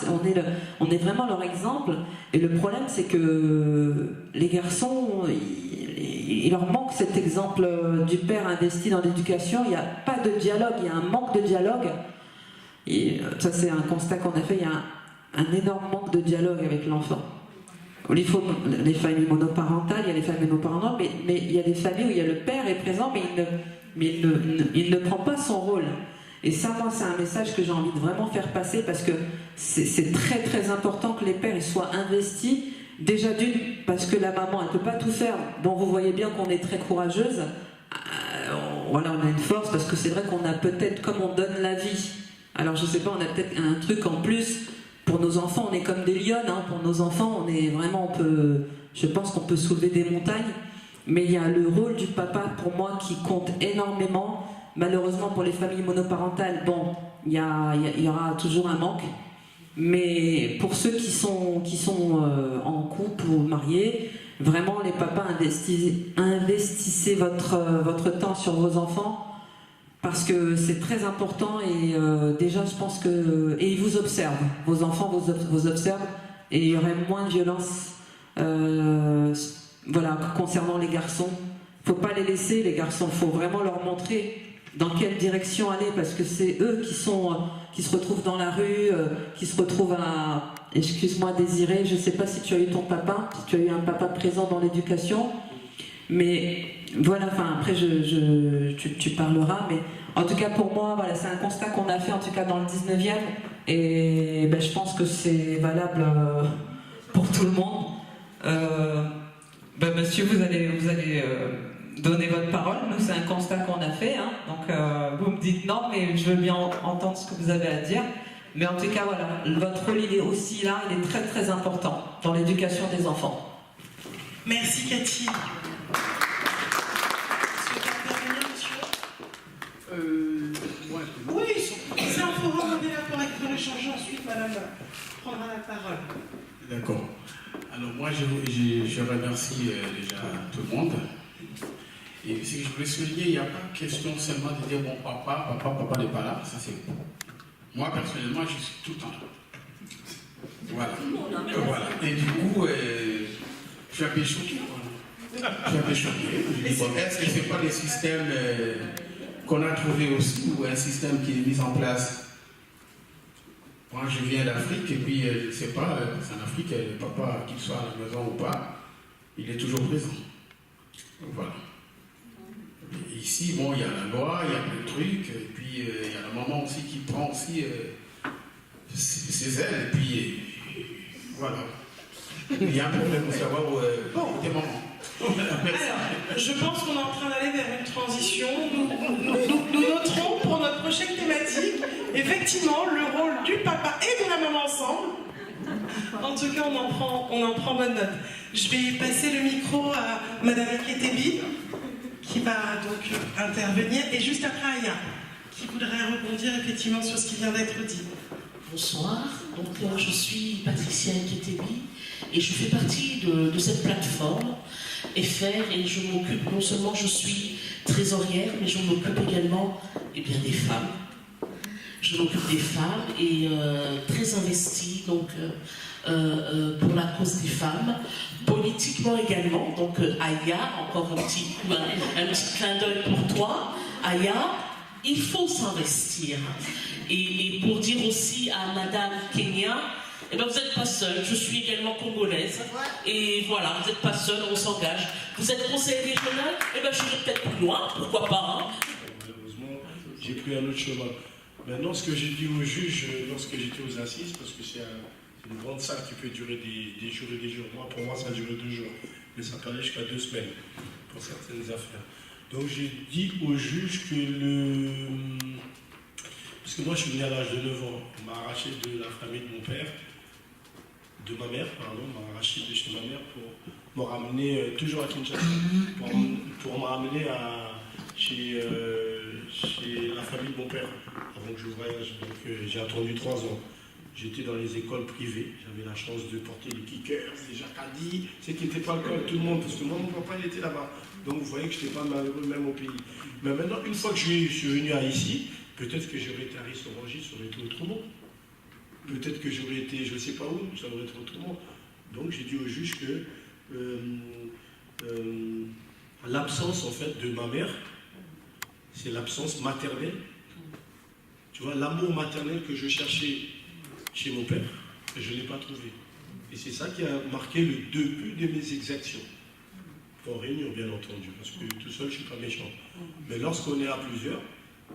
on est vraiment leur exemple. Et le problème, c'est que les garçons, il leur manque cet exemple du père investi dans l'éducation. Il n'y a pas de dialogue, il y a un manque de dialogue. Et ça, c'est un constat qu'on a fait, il y a un énorme manque de dialogue avec l'enfant. Les familles monoparentales, il y a les familles monoparentales, mais il y a des familles où il y a le père est présent, mais il ne prend pas son rôle. Et ça, moi, c'est un message que j'ai envie de vraiment faire passer, parce que c'est très très important que les pères ils soient investis. Déjà parce que la maman, elle ne peut pas tout faire. Bon, vous voyez bien qu'on est très courageuse. Voilà, on a une force, parce que c'est vrai qu'on a peut-être, comme on donne la vie, alors je sais pas, on a peut-être un truc en plus. Pour nos enfants, on est comme des lionnes, pour nos enfants, on est vraiment, je pense qu'on peut soulever des montagnes, mais il y a le rôle du papa, pour moi, qui compte énormément. Malheureusement, pour les familles monoparentales, bon, il y aura toujours un manque, mais pour ceux qui sont en couple ou mariés, vraiment, les papas, investissez votre temps sur vos enfants. parce que c'est très important et déjà je pense que... Et ils vous observent, vos enfants vous observent et il y aurait moins de violence voilà, concernant les garçons. Il ne faut pas les laisser, les garçons, il faut vraiment leur montrer dans quelle direction aller, parce que c'est eux qui se retrouvent dans la rue, qui se retrouvent à... Excuse-moi Désiré, je ne sais pas si tu as eu ton papa, si tu as eu un papa présent dans l'éducation, mais voilà, enfin après tu parleras, mais en tout cas pour moi, voilà, c'est un constat qu'on a fait en tout cas dans le 19e, et ben, je pense que c'est valable pour tout le monde. Ben, monsieur, vous allez donner votre parole. Nous, c'est un constat qu'on a fait, hein. Donc vous me dites non, mais je veux bien entendre ce que vous avez à dire. Mais en tout cas, voilà, votre rôle, il est aussi là, il est très très important dans l'éducation des enfants. Merci Cathy. Oui, c'est un forum modérateur pour échanger. Ensuite, madame prendra la parole. D'accord. Alors moi, je remercie déjà tout le monde. Et ce que je voulais souligner, il n'y a pas question seulement de dire bon, papa n'est pas là. Ça, c'est... Moi, personnellement, je suis tout le temps là. Voilà. Voilà. Et du coup, je suis un peu choqué. Je suis un peu choqué. Je dis, bon, est-ce que ce n'est pas des systèmes qu'on a trouvé aussi, ou un système qui est mis en place? Moi, je viens d'Afrique, et puis, je ne sais pas, c'est en Afrique, le papa, qu'il soit à la maison ou pas, il est toujours présent. Voilà. Et ici, bon, il y a la loi, il y a plein de trucs, et puis, il y a la maman aussi qui prend aussi ses ailes, et puis, voilà. Il y a un problème pour savoir des mamans. Alors, je pense qu'on est en train d'aller vers une transition. Nous noterons pour notre prochaine thématique, effectivement, le rôle du papa et de la maman ensemble. En tout cas, on en prend bonne note. Je vais passer le micro à Madame Eketebi, qui va donc intervenir, et juste après Aya, qui voudrait rebondir effectivement sur ce qui vient d'être dit. Bonsoir, donc je suis Patricia Eketebi et je fais partie de cette plateforme FR, et je m'occupe, non seulement je suis trésorière, mais je m'occupe également des femmes. Je m'occupe des femmes et très investie donc, pour la cause des femmes, politiquement également. Donc Aya, encore un petit clin d'œil pour toi. Aya, il faut s'investir. Et pour dire aussi à Madame Kenya, vous n'êtes pas seule, je suis également congolaise, et voilà, vous n'êtes pas seule, on s'engage. Vous êtes conseiller régional, je vais peut-être plus loin, pourquoi pas, hein. Malheureusement, j'ai pris un autre chemin. Maintenant, ce que j'ai dit au juge lorsque j'étais aux assises, parce que c'est une grande salle qui peut durer des jours et des jours. Moi, pour moi, ça a duré 2 jours, mais ça peut aller jusqu'à 2 semaines pour certaines affaires. Donc j'ai dit au juge que parce que moi je suis venu à l'âge de 9 ans, on m'a arraché de la famille de mon père, de ma mère, pardon, on m'a arraché de chez ma mère pour me ramener, toujours à Kinshasa, pour me ramener chez la famille de mon père, avant que je voyage. Donc j'ai attendu 3 ans. J'étais dans les écoles privées, j'avais la chance de porter les kickers, les jacadis, ce qui n'était pas le cas de tout le monde, parce que moi, mon papa, il était là-bas. Donc vous voyez que je n'étais pas malheureux même au pays. Mais maintenant, une fois que je suis venu à ici, peut-être que j'aurais été à Rissorangis, ça aurait été autrement. Peut-être que j'aurais été, je ne sais pas où, ça aurait été autrement. Donc j'ai dit au juge que l'absence, en fait, de ma mère, c'est l'absence maternelle. Tu vois, l'amour maternel que je cherchais chez mon père, je ne l'ai pas trouvé. Et c'est ça qui a marqué le début de mes exactions. En réunion, bien entendu, parce que tout seul, je ne suis pas méchant. Mais lorsqu'on est à plusieurs,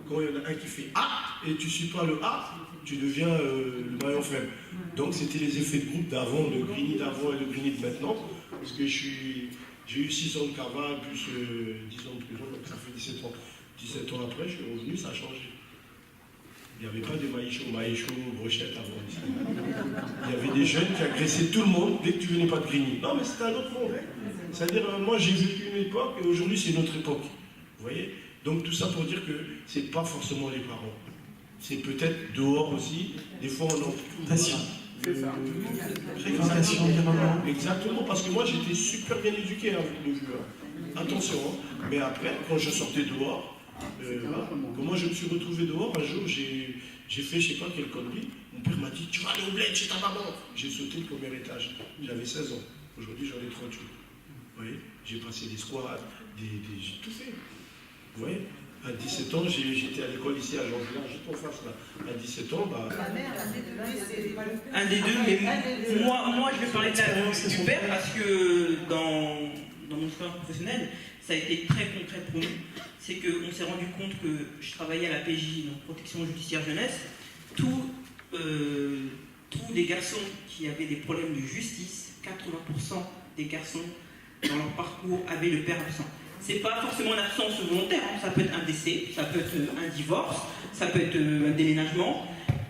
quand il y en a un qui fait « Ah !» et tu ne suis pas le « Ah !» tu deviens le maillon faible. Donc c'était les effets de groupe d'avant, le Grigny d'avant et le Grigny de maintenant, parce que j'ai eu 6 ans de cavale, plus 10 ans de prison, donc ça fait 17 ans. 17 ans après, je suis revenu, ça a changé. Il n'y avait pas de maïcho, brochette avant ici. Il y avait des jeunes qui agressaient tout le monde dès que tu venais pas de Grigny. Non, mais c'était un autre monde. C'est-à-dire, moi j'ai vécu une époque et aujourd'hui c'est une autre époque. Vous voyez? Donc tout ça pour dire que c'est pas forcément les parents. C'est peut-être dehors aussi. Des fois on en... Fréquentation des mamans. Exactement, parce que moi j'étais super bien éduqué, hein, vous l'avez vu. Attention, hein. Mais après, quand je sortais dehors, Comment je me suis retrouvé dehors, un jour, j'ai fait je sais pas quelle connerie. Mon père m'a dit, tu vas aller au bled chez ta maman. J'ai sauté le premier étage. J'avais 16 ans. Aujourd'hui, j'en ai 38. Vous voyez, j'ai passé des squats, j'ai tout fait. Vous voyez, à 17 ans, j'étais à l'école ici à Jean-Villain, juste en face là. À 17 ans, un des deux, mais moi je vais parler du père parce que dans mon histoire professionnelle, ça a été très concret pour nous. C'est qu'on s'est rendu compte que je travaillais à la PJ, donc protection judiciaire jeunesse. Tous les garçons qui avaient des problèmes de justice, 80% des garçons dans leur parcours avaient le père absent. C'est pas forcément une absence volontaire, hein. Ça peut être un décès, ça peut être un divorce, ça peut être un déménagement,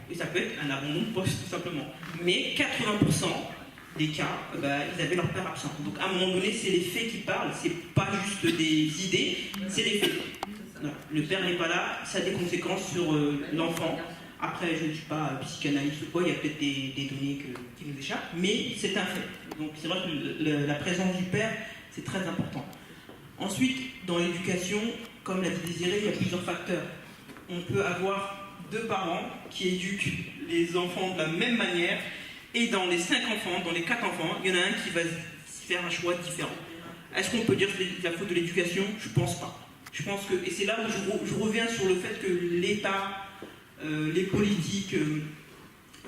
et ça peut être un abandon de poste tout simplement. Mais 80% des cas, ils avaient leur père absent. Donc à un moment donné, c'est les faits qui parlent, c'est pas juste des idées, c'est les faits. Non, le père n'est pas là, ça a des conséquences sur l'enfant. Après, je ne suis pas psychanalyste ou quoi, il y a peut-être des données qui nous échappent, mais c'est un fait. Donc c'est vrai que la présence du père, c'est très important. Ensuite, dans l'éducation, comme l'a dit Désiré, il y a plusieurs facteurs. On peut avoir 2 parents qui éduquent les enfants de la même manière, et dans les 5 enfants, dans les 4 enfants, il y en a un qui va faire un choix différent. Est-ce qu'on peut dire que c'est la faute de l'éducation? Je ne pense pas. Je pense que, et c'est là où je reviens sur le fait que l'État, les politiques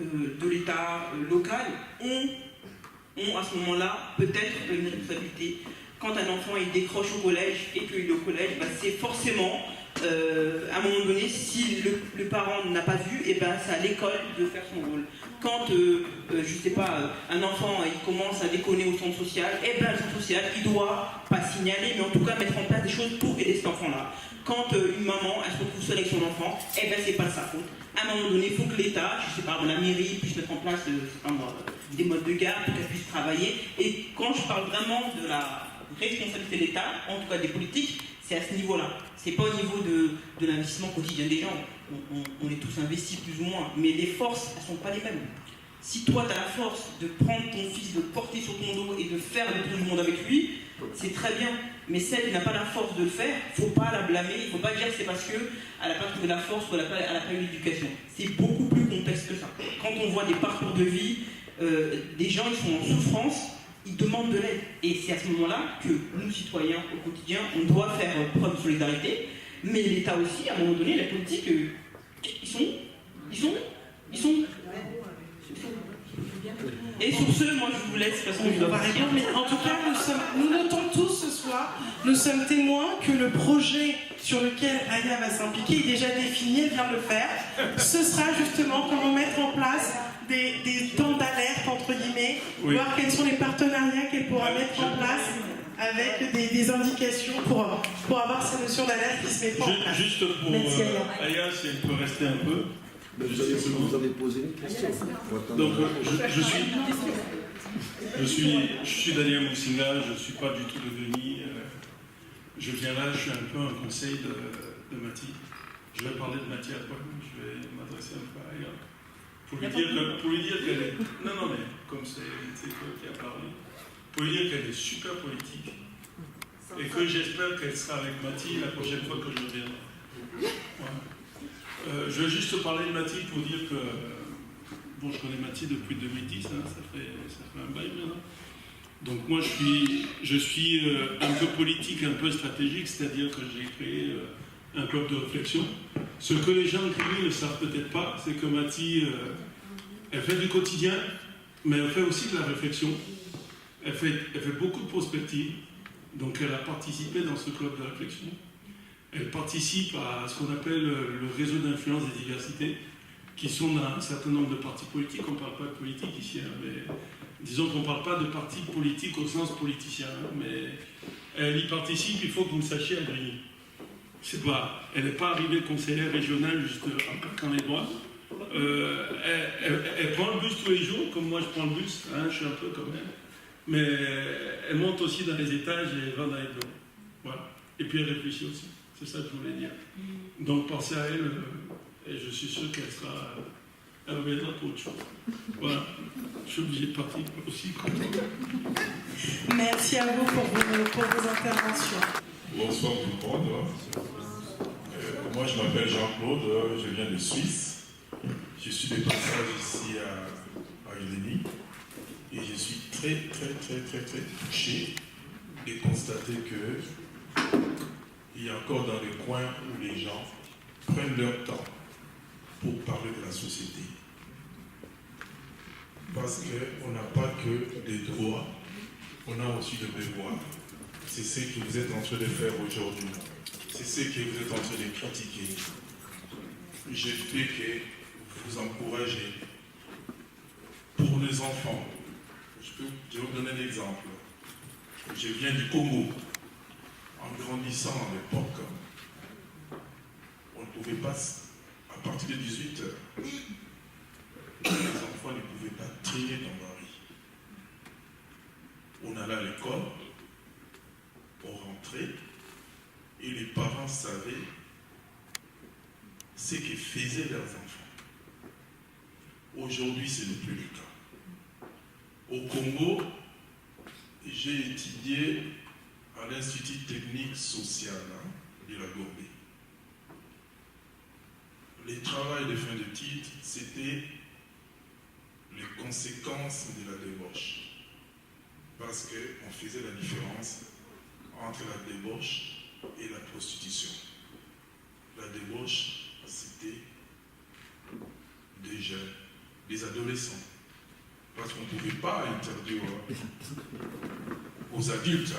de l'État local ont à ce moment-là peut-être une responsabilité. Quand un enfant il décroche au collège et qu'il est au collège, c'est forcément, à un moment donné, si le parent n'a pas vu, c'est à l'école de faire son rôle. Quand, je sais pas, un enfant il commence à déconner au centre social, le centre social, il doit pas signaler, mais en tout cas mettre en place des choses pour aider cet enfant-là. Quand une maman elle se retrouve seule avec son enfant, c'est pas de sa faute. À un moment donné, il faut que l'État, je sais pas, la mairie puisse mettre en place des modes de garde pour qu'elle puisse travailler. Et quand je parle vraiment de la responsabilité de l'État, en tout cas des politiques, c'est à ce niveau-là. C'est pas au niveau de l'investissement quotidien des gens. On est tous investis plus ou moins, mais les forces, elles sont pas les mêmes. Si toi, tu as la force de prendre ton fils, de le porter sur ton dos et de faire le tour du monde avec lui, c'est très bien. Mais celle qui n'a pas la force de le faire, il ne faut pas la blâmer, il ne faut pas dire que c'est parce qu'elle n'a pas trouvé la force ou elle n'a pas eu l'éducation. C'est beaucoup plus complexe que ça. Quand on voit des parcours de vie, des gens ils sont en souffrance, ils demandent de l'aide. Et c'est à ce moment-là que nous, citoyens, au quotidien, on doit faire preuve de solidarité. Mais l'État aussi, à un moment donné, la politique, ils sont. Et sur ce, moi je vous laisse parce que je dois partir. Mais en tout cas, nous notons tous ce soir, nous sommes témoins que le projet sur lequel Aya va s'impliquer est déjà défini, elle vient de le faire. Ce sera justement comment mettre en place des temps d'alerte, entre guillemets, voir quels sont les partenariats qu'elle pourra mettre en place avec des indications pour avoir ces notions d'alerte qui se mettent en place. Juste pour Aya, si elle peut rester un peu. Vous avez posé une question. Donc, je suis Daniel Moussinga, je ne suis pas du tout de Denis. Je viens là, je suis un peu un conseil de Mathie. Je vais parler de Mathie après, je vais m'adresser un peu à Aya. Pour lui dire qu'elle est. Non, mais comme c'est toi qui as parlé, pour lui dire qu'elle est super politique et que j'espère qu'elle sera avec Mathie la prochaine fois que je reviendrai. Voilà. Je vais juste parler de Mathie pour dire que je connais Mathie depuis 2010, ça fait un bail maintenant. Donc moi je suis un peu politique, un peu stratégique, c'est-à-dire que j'ai créé un club de réflexion. Ce que les gens qui ne savent peut-être pas, c'est que Mathie, elle fait du quotidien, mais elle fait aussi de la réflexion. Elle fait beaucoup de prospective, donc elle a participé dans ce club de réflexion. Elle participe à ce qu'on appelle le réseau d'influence des diversités, qui sont dans un certain nombre de partis politiques. On ne parle pas de politique ici, mais disons qu'on ne parle pas de partis politiques au sens politicien, mais elle y participe, il faut que vous le sachiez, Adrien. Elle n'est pas arrivée conseillère régionale juste en claquant les doigts. Elle prend le bus tous les jours, comme moi je prends le bus, je suis un peu comme elle. Mais elle monte aussi dans les étages et elle va dans les bureaux. Voilà. Et puis elle réfléchit aussi. C'est ça que je voulais dire. Donc pensez à elle, et je suis sûr elle reviendra pour autre chose. Voilà, je suis obligé de partir aussi. Merci à vous pour vos interventions. Bonsoir tout le monde. Moi, je m'appelle Jean-Claude, je viens de Suisse. Je suis de passage ici à Udemy. Et je suis très touché de constater qu'il y a encore dans les coins où les gens prennent leur temps pour parler de la société. Parce qu'on n'a pas que des droits, on a aussi des devoirs. C'est ce que vous êtes en train de faire aujourd'hui. C'est ce que vous êtes en train de critiquer. Je peux que vous encourager. Pour les enfants, je vais vous donner un exemple. Je viens du Congo. En grandissant à l'époque, on ne pouvait pas, à partir de 18 h, les enfants ne pouvaient pas traîner dans la rue. On allait à l'école, on rentrait, et les parents savaient ce que faisaient leurs enfants. Aujourd'hui, ce n'est plus le cas. Au Congo, j'ai étudié à l'Institut technique social de la Gambie. Le travail de fin de titre, c'était les conséquences de la débauche. Parce qu'on faisait la différence entre la débauche et la prostitution. La débauche, c'était des jeunes, des adolescents. Parce qu'on ne pouvait pas interdire aux adultes.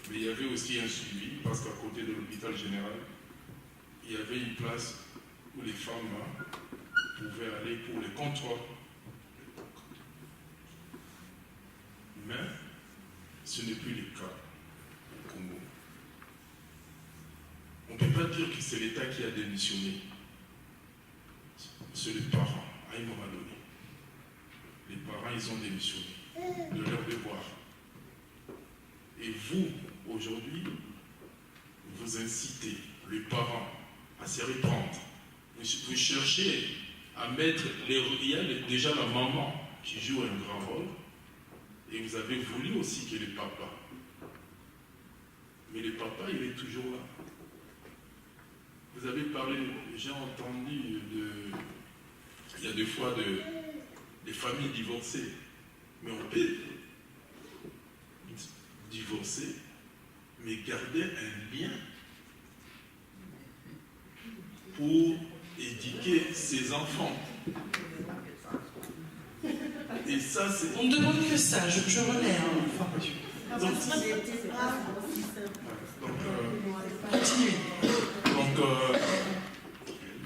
Mais il y avait aussi un suivi, parce qu'à côté de l'hôpital général, il y avait une place où les femmes pouvaient aller pour les contrôles. Mais ce n'est plus le cas au Congo. On ne peut pas dire que c'est l'État qui a démissionné. C'est les parents, à un moment donné. Les parents, ils ont démissionné de leur devoir. Et vous, aujourd'hui, vous incitez les parents à se reprendre. Vous cherchez à mettre il y a déjà la maman qui joue un grand rôle, et vous avez voulu aussi que le papa. Mais le papa, il est toujours là. Vous avez parlé, j'ai entendu il y a des fois des familles divorcées, mais on peut divorcer, mais garder un lien pour éduquer ses enfants. Et ça, c'est... On ne demande que ça, je remets. Continuez. Donc,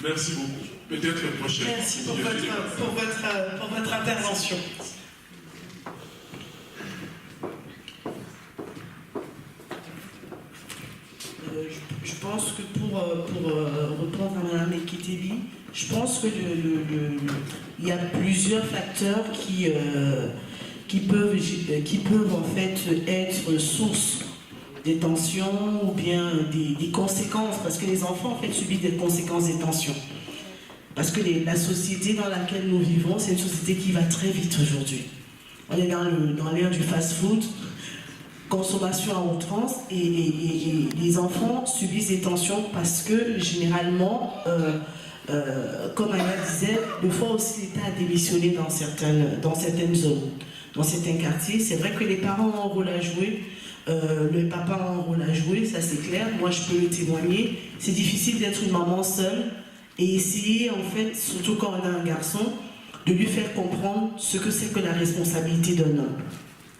merci beaucoup. Peut-être le prochain. Merci pour votre intervention. Je pense que pour répondre à Mme Ekitebi, je pense que il y a plusieurs facteurs qui peuvent en fait être source des tensions ou bien des conséquences, parce que les enfants en fait subissent des conséquences des tensions. Parce que la société dans laquelle nous vivons, c'est une société qui va très vite aujourd'hui. On est dans l'ère du fast-food, consommation à outrance, et les enfants subissent des tensions parce que généralement, comme Aya disait, des fois aussi l'État a démissionné dans certaines zones, dans certains quartiers. C'est vrai que les parents ont un rôle à jouer, le papa a un rôle à jouer, ça c'est clair, moi je peux le témoigner. C'est difficile d'être une maman seule et essayer en fait, surtout quand on a un garçon, de lui faire comprendre ce que c'est que la responsabilité d'un homme.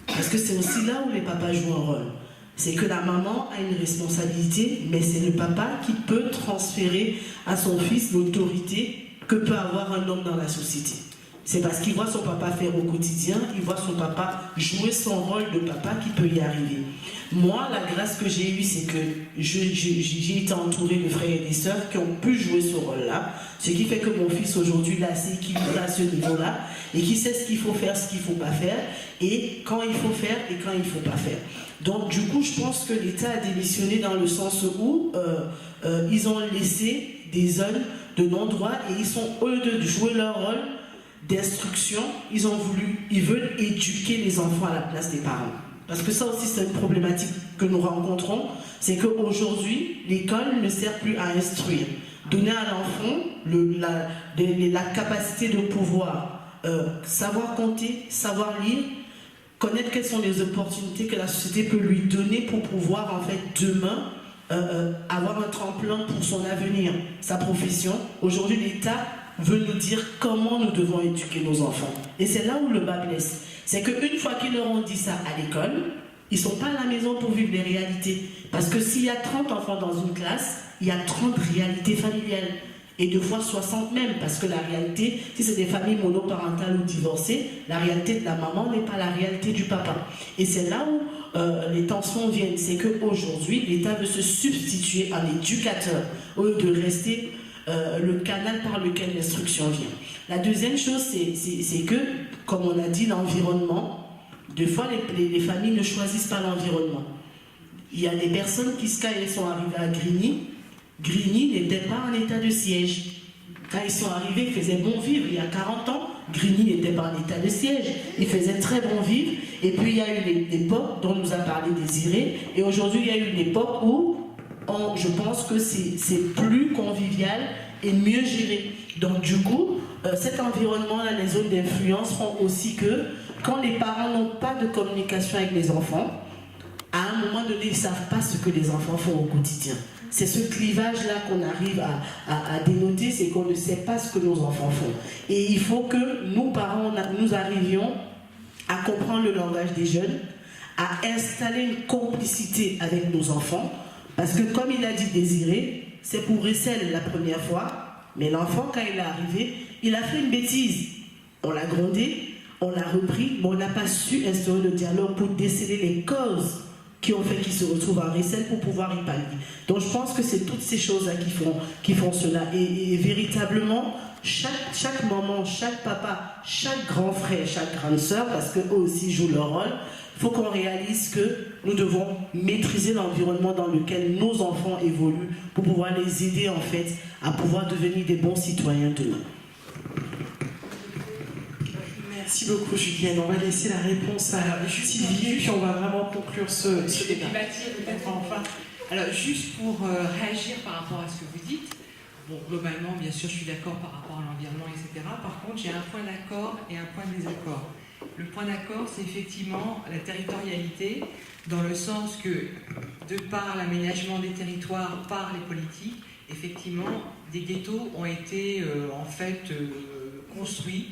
Parce que c'est aussi là où les papas jouent un rôle. C'est que la maman a une responsabilité, mais c'est le papa qui peut transférer à son fils l'autorité que peut avoir un homme dans la société. C'est parce qu'il voit son papa faire au quotidien, il voit son papa jouer son rôle de papa qui peut y arriver. Moi, la grâce que j'ai eue, c'est que j'ai été entourée de frères et de sœurs qui ont pu jouer ce rôle-là, ce qui fait que mon fils aujourd'hui là, c'est équilibré à ce niveau-là et qui sait ce qu'il faut faire, ce qu'il ne faut pas faire, et quand il faut faire et quand il ne faut pas faire. Donc du coup, je pense que l'État a démissionné dans le sens où ils ont laissé des hommes de non-droit et ils sont, eux, de jouer leur rôle d'instruction, ils veulent éduquer les enfants à la place des parents. Parce que ça aussi, c'est une problématique que nous rencontrons, c'est qu'aujourd'hui, l'école ne sert plus à instruire. Donner à l'enfant la capacité de pouvoir savoir compter, savoir lire, connaître quelles sont les opportunités que la société peut lui donner pour pouvoir, en fait, demain, avoir un tremplin pour son avenir, sa profession. Aujourd'hui, l'État veut nous dire comment nous devons éduquer nos enfants. Et c'est là où le bas blesse. C'est qu'une fois qu'ils leur ont dit ça à l'école, ils ne sont pas à la maison pour vivre les réalités. Parce que s'il y a 30 enfants dans une classe, il y a 30 réalités familiales. Et 2 fois 60 même, parce que la réalité, si c'est des familles monoparentales ou divorcées, la réalité de la maman n'est pas la réalité du papa. Et c'est là où les tensions viennent. C'est qu'aujourd'hui, l'État veut se substituer à l'éducateur, au lieu de rester le canal par lequel l'instruction vient. La deuxième chose, c'est que, comme on a dit, l'environnement, des fois, les familles ne choisissent pas l'environnement. Il y a des personnes qui, quand elles sont arrivées à Grigny n'était pas en état de siège. Quand ils sont arrivés, ils faisaient bon vivre. Il y a 40 ans, Grigny n'était pas en état de siège. Il faisait très bon vivre. Et puis, il y a eu l'époque dont nous a parlé Désiré. Et aujourd'hui, il y a eu une époque où je pense que c'est plus convivial et mieux géré. Donc, du coup, cet environnement-là, les zones d'influence font aussi que quand les parents n'ont pas de communication avec les enfants, à un moment donné, ils ne savent pas ce que les enfants font au quotidien. C'est ce clivage-là qu'on arrive à dénoter, c'est qu'on ne sait pas ce que nos enfants font. Et il faut que nous, parents, nous arrivions à comprendre le langage des jeunes, à installer une complicité avec nos enfants, parce que comme il a dit Désiré, c'est pour Ressel la première fois, mais l'enfant, quand il est arrivé, il a fait une bêtise. On l'a grondé, on l'a repris, mais on n'a pas su instaurer le dialogue pour déceler les causes qui ont fait qu'il se retrouve à Ressel pour pouvoir y pallier. Donc je pense que c'est toutes ces choses-là qui font cela. Et véritablement, chaque maman, chaque papa, chaque grand frère, chaque grande sœur, parce qu'eux aussi jouent leur rôle, il faut qu'on réalise que nous devons maîtriser l'environnement dans lequel nos enfants évoluent pour pouvoir les aider en fait à pouvoir devenir des bons citoyens demain. Merci beaucoup Julienne. On va laisser la réponse à Sylvie, puis on va vraiment conclure ce débat. Enfin, alors juste pour réagir par rapport à ce que vous dites, bon, globalement, bien sûr, je suis d'accord par rapport à l'environnement, etc. Par contre, j'ai un point d'accord et un point de désaccord. Le point d'accord, c'est effectivement la territorialité, dans le sens que, de par l'aménagement des territoires par les politiques, effectivement, des ghettos ont été en fait construits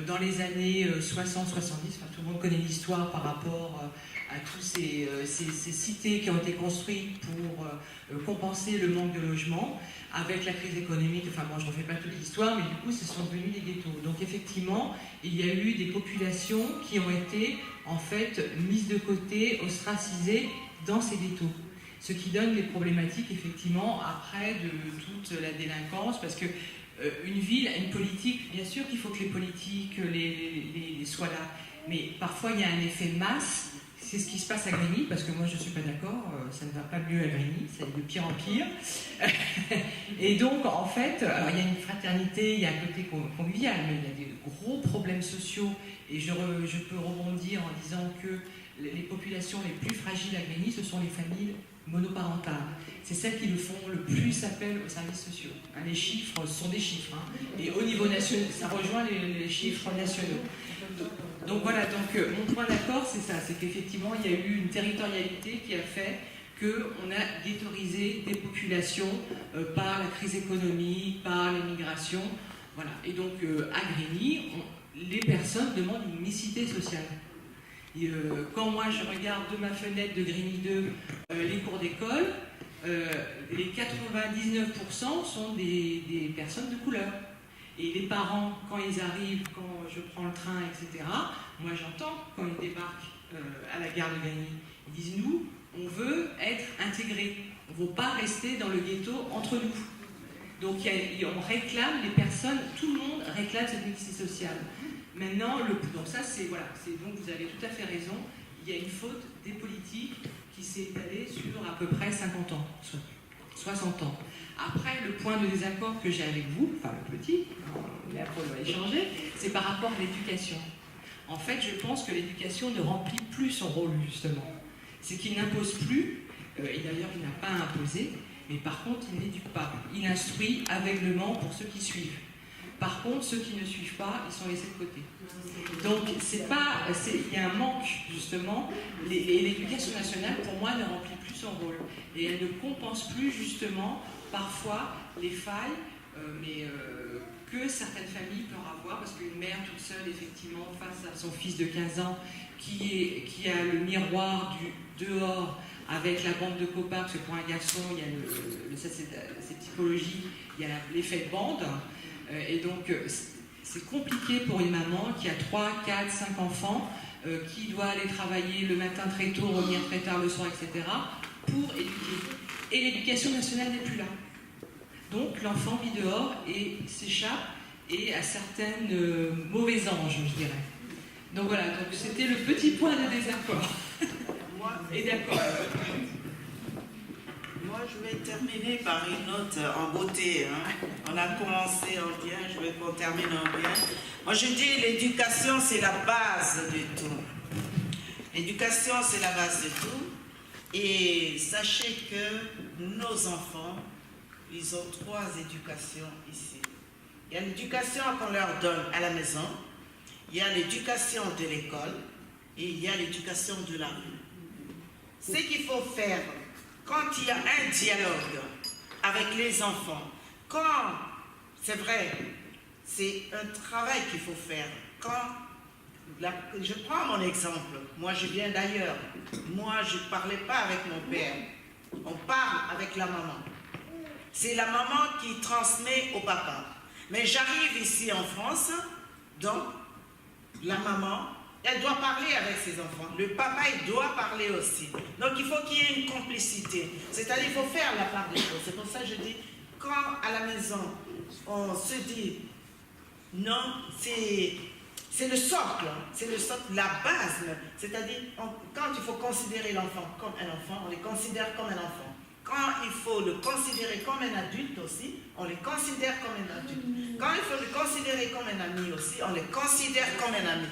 dans les années 60-70, enfin, tout le monde connaît l'histoire par rapport à tous ces cités qui ont été construites pour compenser le manque de logement, avec la crise économique, enfin bon, je ne refais pas toute l'histoire, mais du coup, ce sont devenus des ghettos. Donc effectivement, il y a eu des populations qui ont été en fait mises de côté, ostracisées dans ces ghettos. Ce qui donne des problématiques effectivement après de toute la délinquance, parce que une ville a une politique, bien sûr qu'il faut que les politiques les soient là, mais parfois il y a un effet masse. C'est ce qui se passe à Grigny, parce que moi je ne suis pas d'accord, ça ne va pas mieux à Grigny, c'est de pire en pire. Et donc en fait, alors, il y a une fraternité, il y a un côté convivial, mais il y a des gros problèmes sociaux, et je peux rebondir en disant que les populations les plus fragiles à Grigny, ce sont les familles monoparentales. C'est celles qui le font le plus appel aux services sociaux. Hein, les chiffres sont des chiffres, hein, et au niveau national, ça rejoint les chiffres nationaux. Donc voilà, donc mon point d'accord, c'est ça, c'est qu'effectivement, il y a eu une territorialité qui a fait qu'on a ghettoisé des populations par la crise économique, par l'immigration. Voilà. Et donc, à Grigny, les personnes demandent une mixité sociale. Et, quand moi, je regarde de ma fenêtre de Grigny 2 les cours d'école, les 99% sont des personnes de couleur. Et les parents, quand ils arrivent, quand je prends le train, etc., moi j'entends quand ils débarquent à la gare de Grigny, ils disent nous, on veut être intégrés, on ne veut pas rester dans le ghetto entre nous. Donc on réclame, les personnes, tout le monde réclame cette mixité sociale. Maintenant, donc ça c'est, voilà, donc vous avez tout à fait raison, il y a une faute des politiques qui s'est étalée sur à peu près 50 ans, 60 ans. Après, le point de désaccord que j'ai avec vous, enfin le petit, mais après on va échanger, c'est par rapport à l'éducation. En fait, je pense que l'éducation ne remplit plus son rôle, justement. c'est qu'il n'impose plus, et d'ailleurs il n'a pas à imposer, mais par contre il n'éduque pas. Il instruit aveuglement pour ceux qui suivent. Par contre, ceux qui ne suivent pas, ils sont laissés de côté. Donc, il y a un manque, justement. L'éducation nationale, pour moi, ne remplit plus son rôle. Et elle ne compense plus, justement, parfois, les failles, que certaines familles peuvent avoir, parce qu'une mère toute seule, effectivement, face à son fils de 15 ans, qui a le miroir du dehors, avec la bande de copains, parce que pour un garçon, il y a c'est psychologie, il y a l'effet de bande. Et donc, c'est compliqué pour une maman qui a 3, 4, 5 enfants, qui doit aller travailler le matin très tôt, revenir très tard le soir, etc., pour éduquer. Et l'éducation nationale n'est plus là. Donc, l'enfant vit dehors et s'échappe et a certaines mauvais anges, je dirais. Donc voilà, donc c'était le petit point de désaccord. Et d'accord. Moi, je vais terminer par une note en beauté. On a commencé en bien, je vais qu'on termine en bien. Moi, je dis l'éducation, c'est la base de tout. L'éducation, c'est la base de tout. Et sachez que nos enfants, ils ont 3 éducations ici. Il y a l'éducation qu'on leur donne à la maison, il y a l'éducation de l'école et il y a l'éducation de la rue. Ce qu'il faut faire, quand il y a un dialogue avec les enfants, quand, c'est vrai, c'est un travail qu'il faut faire. Je prends mon exemple, moi je viens d'ailleurs, moi je ne parlais pas avec mon père, on parle avec la maman. C'est la maman qui transmet au papa. Mais j'arrive ici en France, donc la maman, elle doit parler avec ses enfants. Le papa, il doit parler aussi. Donc, il faut qu'il y ait une complicité. C'est-à-dire, il faut faire la part des choses. C'est pour ça que je dis, quand à la maison, on se dit, non, c'est le socle, la base. C'est-à-dire, quand il faut considérer l'enfant comme un enfant, on les considère comme un enfant. Quand il faut le considérer comme un adulte aussi, on les considère comme un adulte. Quand il faut le considérer comme un ami aussi, on les considère comme un ami.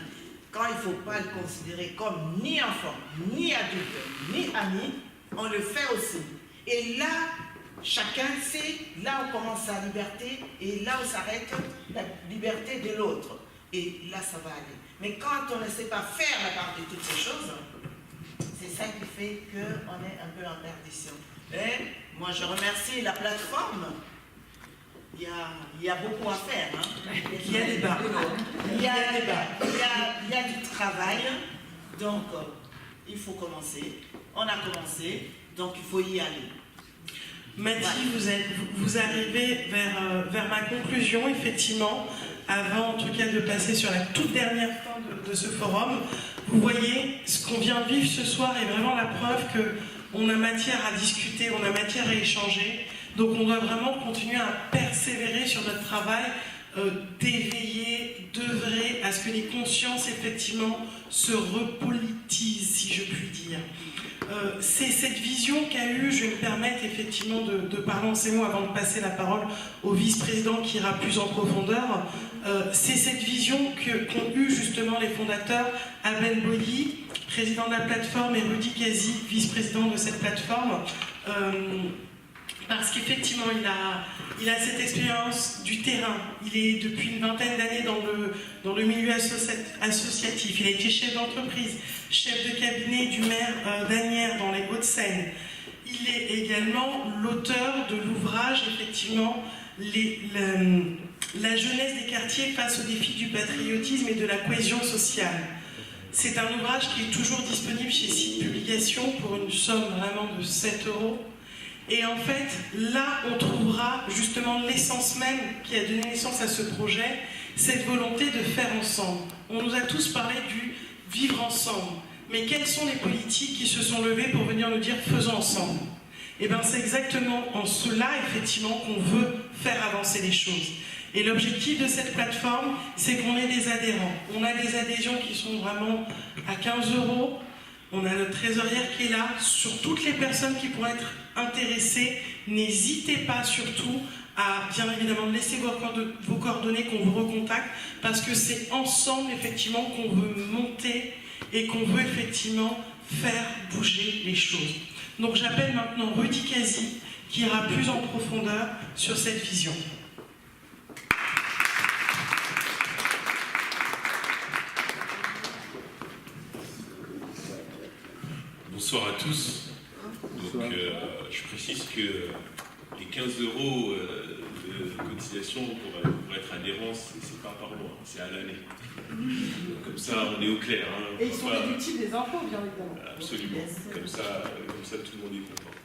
Quand il ne faut pas le considérer comme ni enfant, ni adulte, ni ami, on le fait aussi. Et là, chacun sait, là où commence sa liberté et là où s'arrête la liberté de l'autre. Et là, ça va aller. Mais quand on ne sait pas faire la part de toutes ces choses, c'est ça qui fait qu'on est un peu en perdition. Et moi, je remercie la plateforme. Il y a beaucoup à faire. Il y a débat. Il y a du travail. Donc, il faut commencer. On a commencé, donc il faut y aller. Mathie, vous arrivez vers ma conclusion, effectivement, avant en tout cas de passer sur la toute dernière fin de ce forum. Vous voyez, ce qu'on vient de vivre ce soir est vraiment la preuve qu'on a matière à discuter, on a matière à échanger. Donc on doit vraiment continuer à persévérer sur notre travail, d'éveiller, d'œuvrer à ce que les consciences, effectivement, se repolitisent, si je puis dire. C'est cette vision qu'a eue, je vais me permettre effectivement de parler en ces mots avant de passer la parole au vice-président qui ira plus en profondeur, c'est cette vision qu'ont eue justement les fondateurs, Abel Boilly, président de la plateforme, et Rudy Kazi, vice-président de cette plateforme, parce qu'effectivement il a cette expérience du terrain, il est depuis une vingtaine d'années dans le milieu associatif, il a été chef d'entreprise, chef de cabinet du maire d'Asnières dans les Hauts-de-Seine. Il est également l'auteur de l'ouvrage, effectivement, la jeunesse des quartiers face aux défis du patriotisme et de la cohésion sociale. C'est un ouvrage qui est toujours disponible chez Site Publications pour une somme vraiment de 7 €. Et en fait, là, on trouvera justement l'essence même qui a donné naissance à ce projet, cette volonté de faire ensemble. On nous a tous parlé du vivre ensemble. Mais quelles sont les politiques qui se sont levées pour venir nous dire « faisons ensemble » ? Eh bien, c'est exactement en cela, effectivement, qu'on veut faire avancer les choses. Et l'objectif de cette plateforme, c'est qu'on ait des adhérents. On a des adhésions qui sont vraiment à 15 €. On a notre trésorière qui est là. Sur toutes les personnes qui pourraient être intéressées, n'hésitez pas surtout à, bien évidemment, laisser vos coordonnées, qu'on vous recontacte, parce que c'est ensemble, effectivement, qu'on veut monter et qu'on veut, effectivement, faire bouger les choses. Donc j'appelle maintenant Rudy Kazi, qui ira plus en profondeur sur cette vision. Bonsoir à tous. Donc, je précise que les 15 € de cotisation pour être adhérent, c'est pas par mois, c'est à l'année. Comme ça, on est au clair. Hein. Et ils sont déductibles des impôts, bien évidemment. Absolument. Comme ça, tout le monde est content.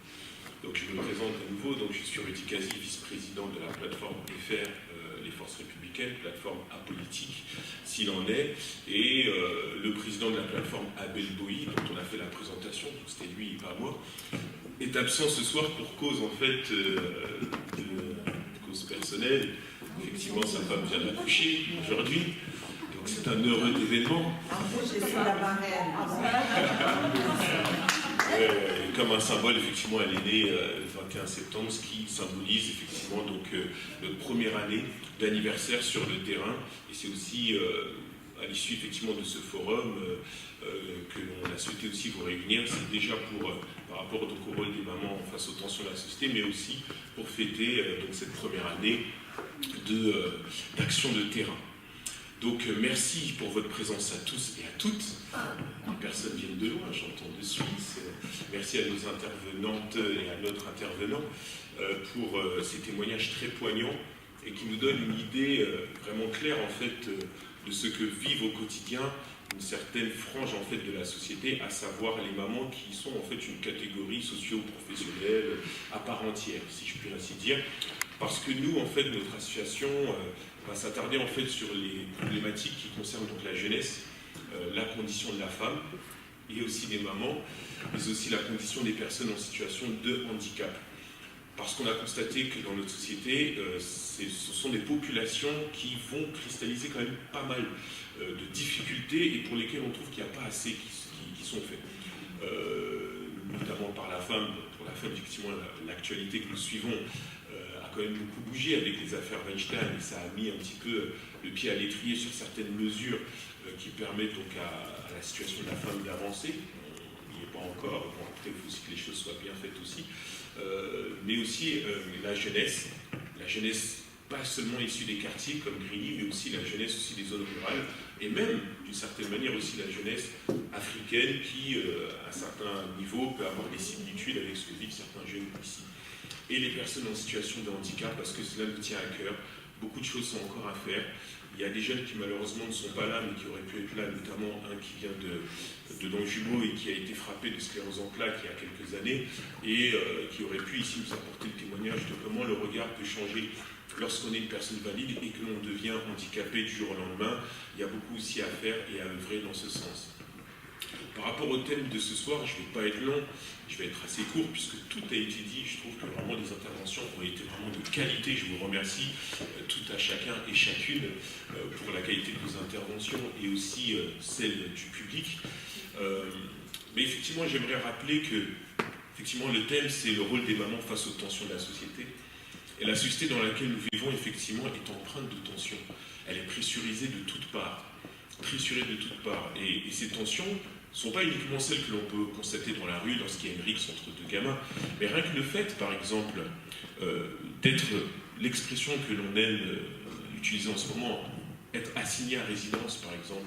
Donc, je me présente à nouveau. Donc, je suis Rudy Kazi, vice-président de la plateforme FR, les Forces Républicaines, plateforme apolitique, s'il en est, et le président de la plateforme Abel Boï, dont on a fait la présentation, donc c'était lui et pas moi, est absent ce soir pour cause, en fait, de cause personnelle. Effectivement, sa femme vient d'accoucher aujourd'hui, donc c'est un heureux événement. Comme un symbole, effectivement, elle est née le 21 septembre, ce qui symbolise effectivement donc, notre première année d'anniversaire sur le terrain. Et c'est aussi à l'issue effectivement de ce forum que l'on a souhaité aussi vous réunir. C'est déjà par rapport donc, au rôle des mamans face aux tensions de la société, mais aussi pour fêter donc, cette première année d'action de terrain. Donc merci pour votre présence à tous et à toutes. Les personnes viennent de loin, j'entends de Suisse. Merci à nos intervenantes et à notre intervenant pour ces témoignages très poignants et qui nous donnent une idée vraiment claire en fait de ce que vivent au quotidien une certaine frange en fait de la société, à savoir les mamans qui sont en fait une catégorie socio-professionnelle à part entière, si je puis ainsi dire. Parce que nous, en fait, notre association va s'attarder en fait sur les problématiques qui concernent donc la jeunesse, la condition de la femme et aussi des mamans, mais aussi la condition des personnes en situation de handicap. Parce qu'on a constaté que dans notre société, ce sont des populations qui vont cristalliser quand même pas mal de difficultés et pour lesquelles on trouve qu'il n'y a pas assez qui sont faits. Notamment par la femme, pour la femme, effectivement, l'actualité que nous suivons a quand même beaucoup bougé avec les affaires Weinstein et ça a mis un petit peu le pied à l'étrier sur certaines mesures qui permettent donc à la situation de la femme d'avancer. On n'y est pas encore, bon, après il faut aussi que les choses soient bien faites aussi, mais aussi la jeunesse pas seulement issue des quartiers comme Grigny, mais aussi la jeunesse aussi des zones rurales, et même d'une certaine manière aussi la jeunesse africaine qui, à un certain niveau, peut avoir des similitudes avec ce que vivent certains jeunes ici. Et les personnes en situation de handicap, parce que cela nous tient à cœur, beaucoup de choses sont encore à faire. Il y a des jeunes qui malheureusement ne sont pas là, mais qui auraient pu être là, notamment un qui vient de Longjumeau et qui a été frappé de sclérose en plaques il y a quelques années, et qui aurait pu ici nous apporter le témoignage de comment le regard peut changer lorsqu'on est une personne valide et que l'on devient handicapé du jour au lendemain. Il y a beaucoup aussi à faire et à œuvrer dans ce sens. Par rapport au thème de ce soir, je ne vais pas être long, je vais être assez court puisque tout a été dit. Je trouve que vraiment les interventions ont été vraiment de qualité. Je vous remercie tout à chacun et chacune pour la qualité de vos interventions et aussi celle du public. Mais effectivement, j'aimerais rappeler que effectivement, le thème, c'est le rôle des mamans face aux tensions de la société. Et la société dans laquelle nous vivons, effectivement, est empreinte de tensions. Elle est pressurisée de toutes parts. Et ces tensions ne sont pas uniquement celles que l'on peut constater dans la rue lorsqu'il y a une rixe entre deux gamins, mais rien que le fait, par exemple, d'être l'expression que l'on aime utiliser en ce moment, être assigné à résidence, par exemple,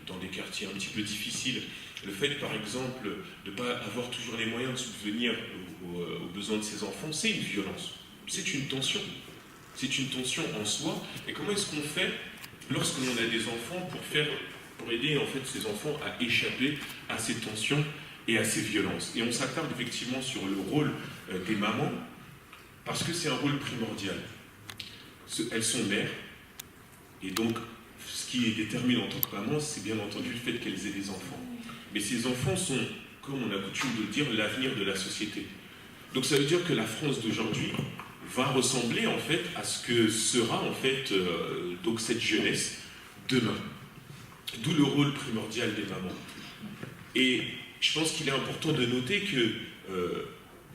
dans des quartiers un petit peu difficiles, le fait, par exemple, de ne pas avoir toujours les moyens de subvenir aux besoins de ses enfants, c'est une violence. C'est une tension. C'est une tension en soi. Et comment est-ce qu'on fait lorsque l'on a des enfants pour aider en fait ces enfants à échapper à ces tensions et à ces violences? Et on s'attarde effectivement sur le rôle des mamans parce que c'est un rôle primordial. Elles sont mères et donc ce qui est déterminé en tant que maman, c'est bien entendu le fait qu'elles aient des enfants. Mais ces enfants sont, comme on a coutume de le dire, l'avenir de la société. Donc ça veut dire que la France d'aujourd'hui va ressembler en fait à ce que sera en fait donc cette jeunesse demain. D'où le rôle primordial des mamans. Et je pense qu'il est important de noter que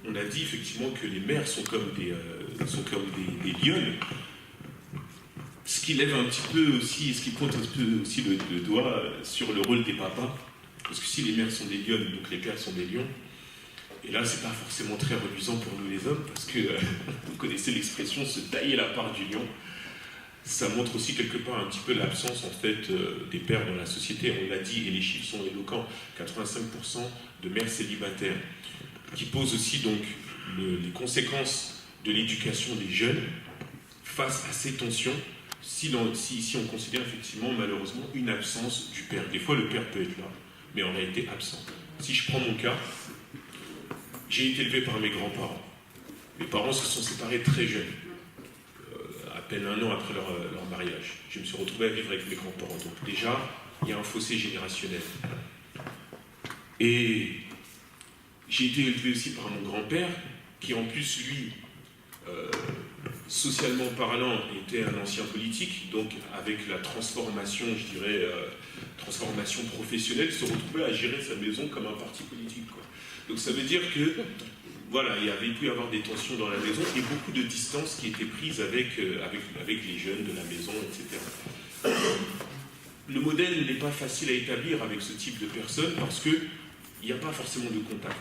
on a dit effectivement que les mères sont comme des lionnes. Ce qui lève un petit peu aussi, ce qui pointe un peu aussi le doigt sur le rôle des papas. Parce que si les mères sont des lionnes, donc les pères sont des lions, et là, c'est pas forcément très reluisant pour nous les hommes, parce que vous connaissez l'expression se tailler la part du lion. Ça montre aussi quelque part un petit peu l'absence en fait des pères dans la société. On l'a dit, et les chiffres sont éloquents, 85% de mères célibataires, qui posent aussi donc les conséquences de l'éducation des jeunes face à ces tensions, si on considère effectivement malheureusement une absence du père. Des fois le père peut être là, mais en réalité absent. Si je prends mon cas, j'ai été élevé par mes grands-parents. Mes parents se sont séparés très jeunes, à peine 1 an après leur mariage. Je me suis retrouvé à vivre avec mes grands-parents. Donc déjà, il y a un fossé générationnel. Et j'ai été élevé aussi par mon grand-père, qui en plus, lui, socialement parlant, était un ancien politique, donc avec la transformation, je dirais, transformation professionnelle, se retrouvait à gérer sa maison comme un parti politique, quoi. Donc ça veut dire que, voilà, il y avait pu y avoir des tensions dans la maison et beaucoup de distance qui était prise avec les jeunes de la maison, etc. Le modèle n'est pas facile à établir avec ce type de personnes parce qu'il n'y a pas forcément de contact.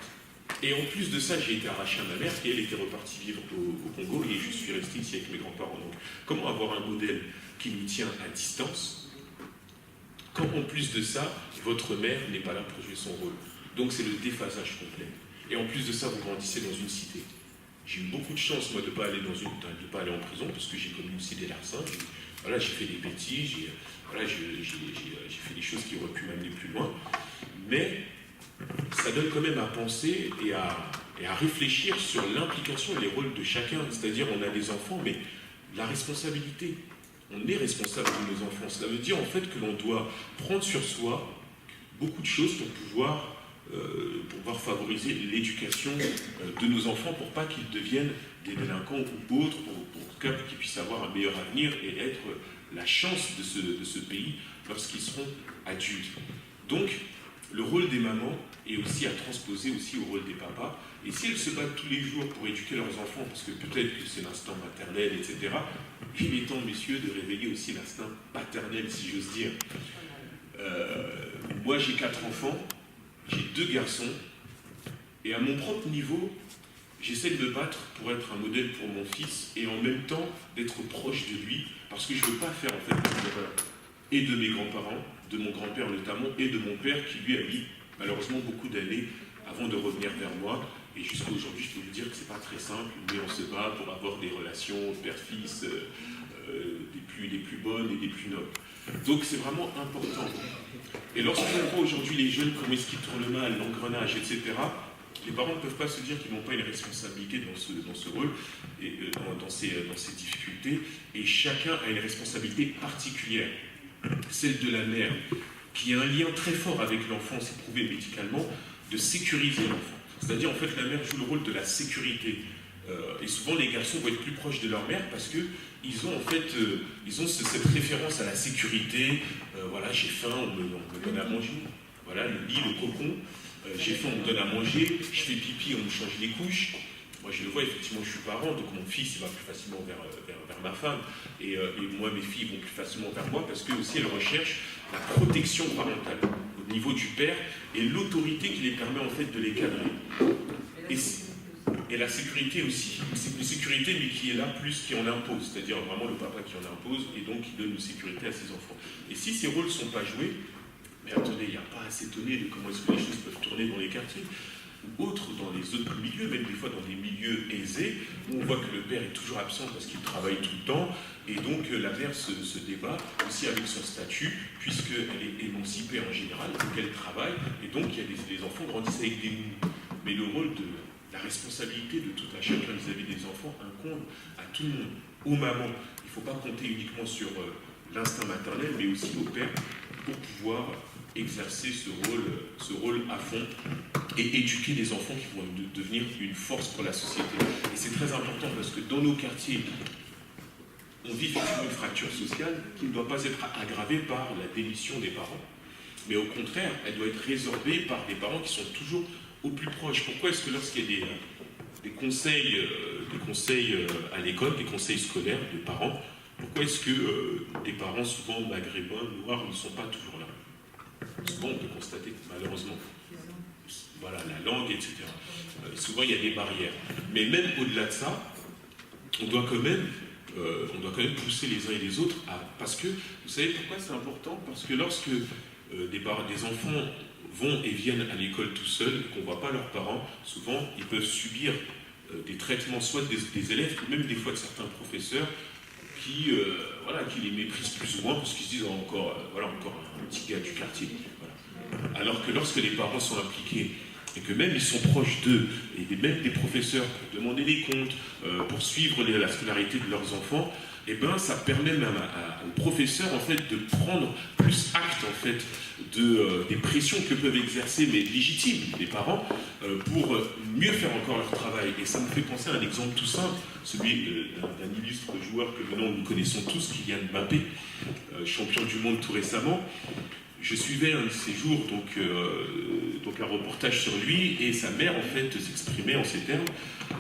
Et en plus de ça, j'ai été arraché à ma mère qui, elle, était repartie vivre au Congo et je suis resté ici avec mes grands-parents. Donc, comment avoir un modèle qui nous tient à distance quand, en plus de ça, votre mère n'est pas là pour jouer son rôle? Donc, c'est le déphasage complet. Et en plus de ça, vous grandissez dans une cité. J'ai eu beaucoup de chance, moi, de ne pas aller en prison parce que j'ai commis aussi des larcins. Voilà, j'ai fait des bêtises, j'ai fait des choses qui auraient pu m'amener plus loin. Mais ça donne quand même à penser et à réfléchir sur l'implication et les rôles de chacun. C'est-à-dire, on a des enfants, mais la responsabilité. On est responsable de nos enfants. Cela veut dire en fait que l'on doit prendre sur soi beaucoup de choses pour pouvoir favoriser l'éducation de nos enfants pour pas qu'ils deviennent des délinquants ou autres, pour qu'ils puissent avoir un meilleur avenir et être la chance de ce pays lorsqu'ils seront adultes. Donc, le rôle des mamans est aussi à transposer aussi au rôle des papas. Et si elles se battent tous les jours pour éduquer leurs enfants, parce que peut-être que c'est l'instinct maternel, etc., il est temps, messieurs, de réveiller aussi l'instinct paternel, si j'ose dire. Moi, j'ai 4 enfants, j'ai 2 garçons, et à mon propre niveau, j'essaie de me battre pour être un modèle pour mon fils, et en même temps d'être proche de lui, parce que je ne veux pas faire en fait l'erreur et de mes grands-parents, de mon grand-père notamment, et de mon père qui lui a mis malheureusement beaucoup d'années avant de revenir vers moi. Et jusqu'à aujourd'hui, je peux vous dire que c'est pas très simple, mais on se bat pour avoir des relations père-fils des plus bonnes et des plus nobles. Donc c'est vraiment important. Et lorsqu'on voit aujourd'hui les jeunes, comment est-ce qu'ils tournent mal, l'engrenage, etc., les parents ne peuvent pas se dire qu'ils n'ont pas une responsabilité dans ce rôle, et dans ces difficultés, et chacun a une responsabilité particulière. Celle de la mère, qui a un lien très fort avec l'enfant, c'est prouvé médicalement, de sécuriser l'enfant. C'est-à-dire, en fait, la mère joue le rôle de la sécurité. Et souvent, les garçons vont être plus proches de leur mère parce qu'ils ont, en fait, cette référence à la sécurité. Voilà, j'ai faim, on me donne à manger. Voilà, le lit, le cocon. J'ai faim, on me donne à manger. Je fais pipi, on me change les couches. Moi, je le vois, effectivement, je suis parent, donc mon fils il va plus facilement vers ma femme, et moi, mes filles vont plus facilement vers moi, parce que aussi elles recherchent la protection parentale au niveau du père, et l'autorité qui les permet en fait de les cadrer. Et la sécurité aussi. C'est une sécurité, mais qui est là plus qui en impose, c'est-à-dire vraiment le papa qui en impose, et donc qui donne une sécurité à ses enfants. Et si ces rôles ne sont pas joués, mais attendez, il n'y a pas à s'étonner de comment est-ce que les choses peuvent tourner dans les quartiers, ou autres dans les autres milieux, même des fois dans des milieux aisés, où on voit que le père est toujours absent parce qu'il travaille tout le temps, et donc la mère se débat aussi avec son statut, puisqu'elle est émancipée en général, donc elle travaille, et donc il y a des enfants grandissent avec des mous. Mais le rôle de la responsabilité de tout un chacun vis-à-vis des enfants incombe à tout le monde, aux mamans. Il ne faut pas compter uniquement sur l'instinct maternel, mais aussi au père, pour pouvoir exercer ce rôle à fond et éduquer les enfants qui vont devenir une force pour la société. Et c'est très important parce que dans nos quartiers, on vit effectivement une fracture sociale qui ne doit pas être aggravée par la démission des parents, mais au contraire, elle doit être résorbée par des parents qui sont toujours au plus proche. Pourquoi est-ce que lorsqu'il y a des conseils à l'école, des conseils scolaires de parents, pourquoi est-ce que des parents souvent maghrébins, noirs, ne sont pas toujours là? souvent on peut constater que malheureusement, voilà, la langue, etc. Souvent il y a des barrières. Mais même au-delà de ça, on doit quand même pousser les uns et les autres parce que, vous savez pourquoi c'est important? Parce que lorsque des enfants vont et viennent à l'école tout seuls et qu'on ne voit pas leurs parents, souvent ils peuvent subir des traitements, soit des élèves, ou même des fois de certains professeurs qui les méprisent plus ou moins parce qu'ils se disent encore un petit gars du quartier. Voilà. Alors que lorsque les parents sont impliqués et que même ils sont proches d'eux, et même des professeurs pour demander des comptes, pour suivre la scolarité de leurs enfants, et ben ça permet même aux professeurs en fait de prendre plus acte en fait des pressions que peuvent exercer, mais légitimes, les parents, pour mieux faire encore leur travail. Et ça me fait penser à un exemple tout simple, celui d'un illustre joueur que maintenant nous connaissons tous, Kylian Mbappé, champion du monde tout récemment. Je suivais un de ces jours, donc un reportage sur lui, et sa mère, en fait, s'exprimait en ces termes.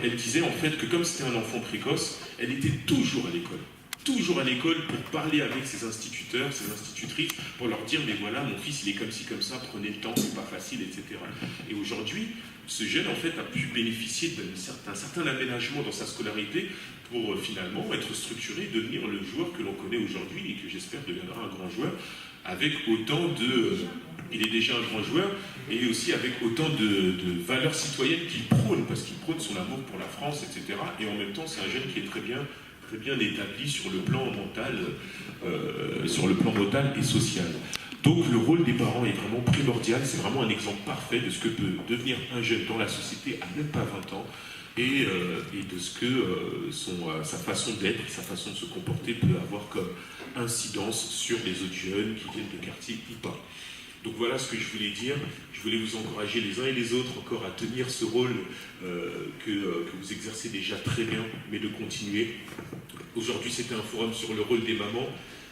Elle disait, en fait, que comme c'était un enfant précoce, elle était toujours à l'école. Toujours à l'école pour parler avec ses instituteurs, ses institutrices, pour leur dire, mais voilà, mon fils, il est comme ci, comme ça, prenez le temps, c'est pas facile, etc. Et aujourd'hui, ce jeune, en fait, a pu bénéficier d'un certain aménagement dans sa scolarité pour finalement être structuré, devenir le joueur que l'on connaît aujourd'hui et que j'espère deviendra un grand joueur, avec autant de... il est déjà un grand joueur, et aussi avec autant de valeurs citoyennes qu'il prône, parce qu'il prône son amour pour la France, etc. Et en même temps, c'est un jeune qui est très bien établi sur le plan mental et social. Donc le rôle des parents est vraiment primordial, c'est vraiment un exemple parfait de ce que peut devenir un jeune dans la société à même pas 20 ans, et de ce que sa façon d'être, sa façon de se comporter peut avoir comme incidence sur les autres jeunes qui viennent de quartier ou pas. Donc voilà ce que je voulais dire. Je voulais vous encourager les uns et les autres encore à tenir ce rôle que vous exercez déjà très bien, mais de continuer. Aujourd'hui, c'était un forum sur le rôle des mamans.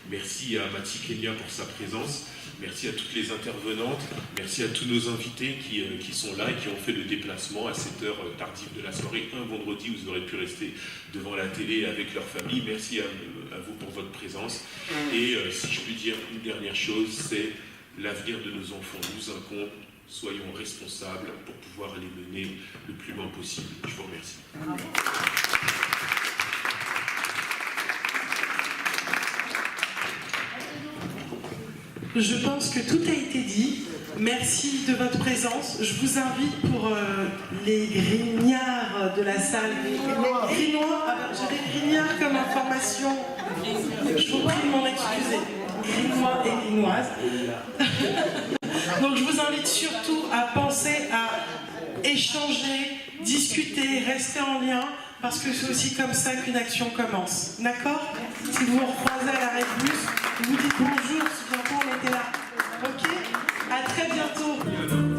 Merci à Mathie Kenya pour sa présence. Merci à toutes les intervenantes. Merci à tous nos invités qui sont là et qui ont fait le déplacement à cette heure tardive de la soirée. Un vendredi où vous aurez pu rester devant la télé avec leur famille. Merci à vous pour votre présence. Et si je puis dire une dernière chose, c'est l'avenir de nos enfants nous incombe. Soyons responsables pour pouvoir les mener le plus loin possible. Je vous remercie. Je pense que tout a été dit. Merci de votre présence. Je vous invite pour les grignards de la salle. Les grinois, j'avais grignard comme information. Je vous prie de m'en excuser. Grinois et grinoises. Donc je vous invite surtout à penser à échanger, discuter, rester en lien, parce que c'est aussi comme ça qu'une action commence. D'accord? Si vous vous recroisez à la Rébus, vous dites bonjour, souviens-toi, on était là. Ok? À très bientôt.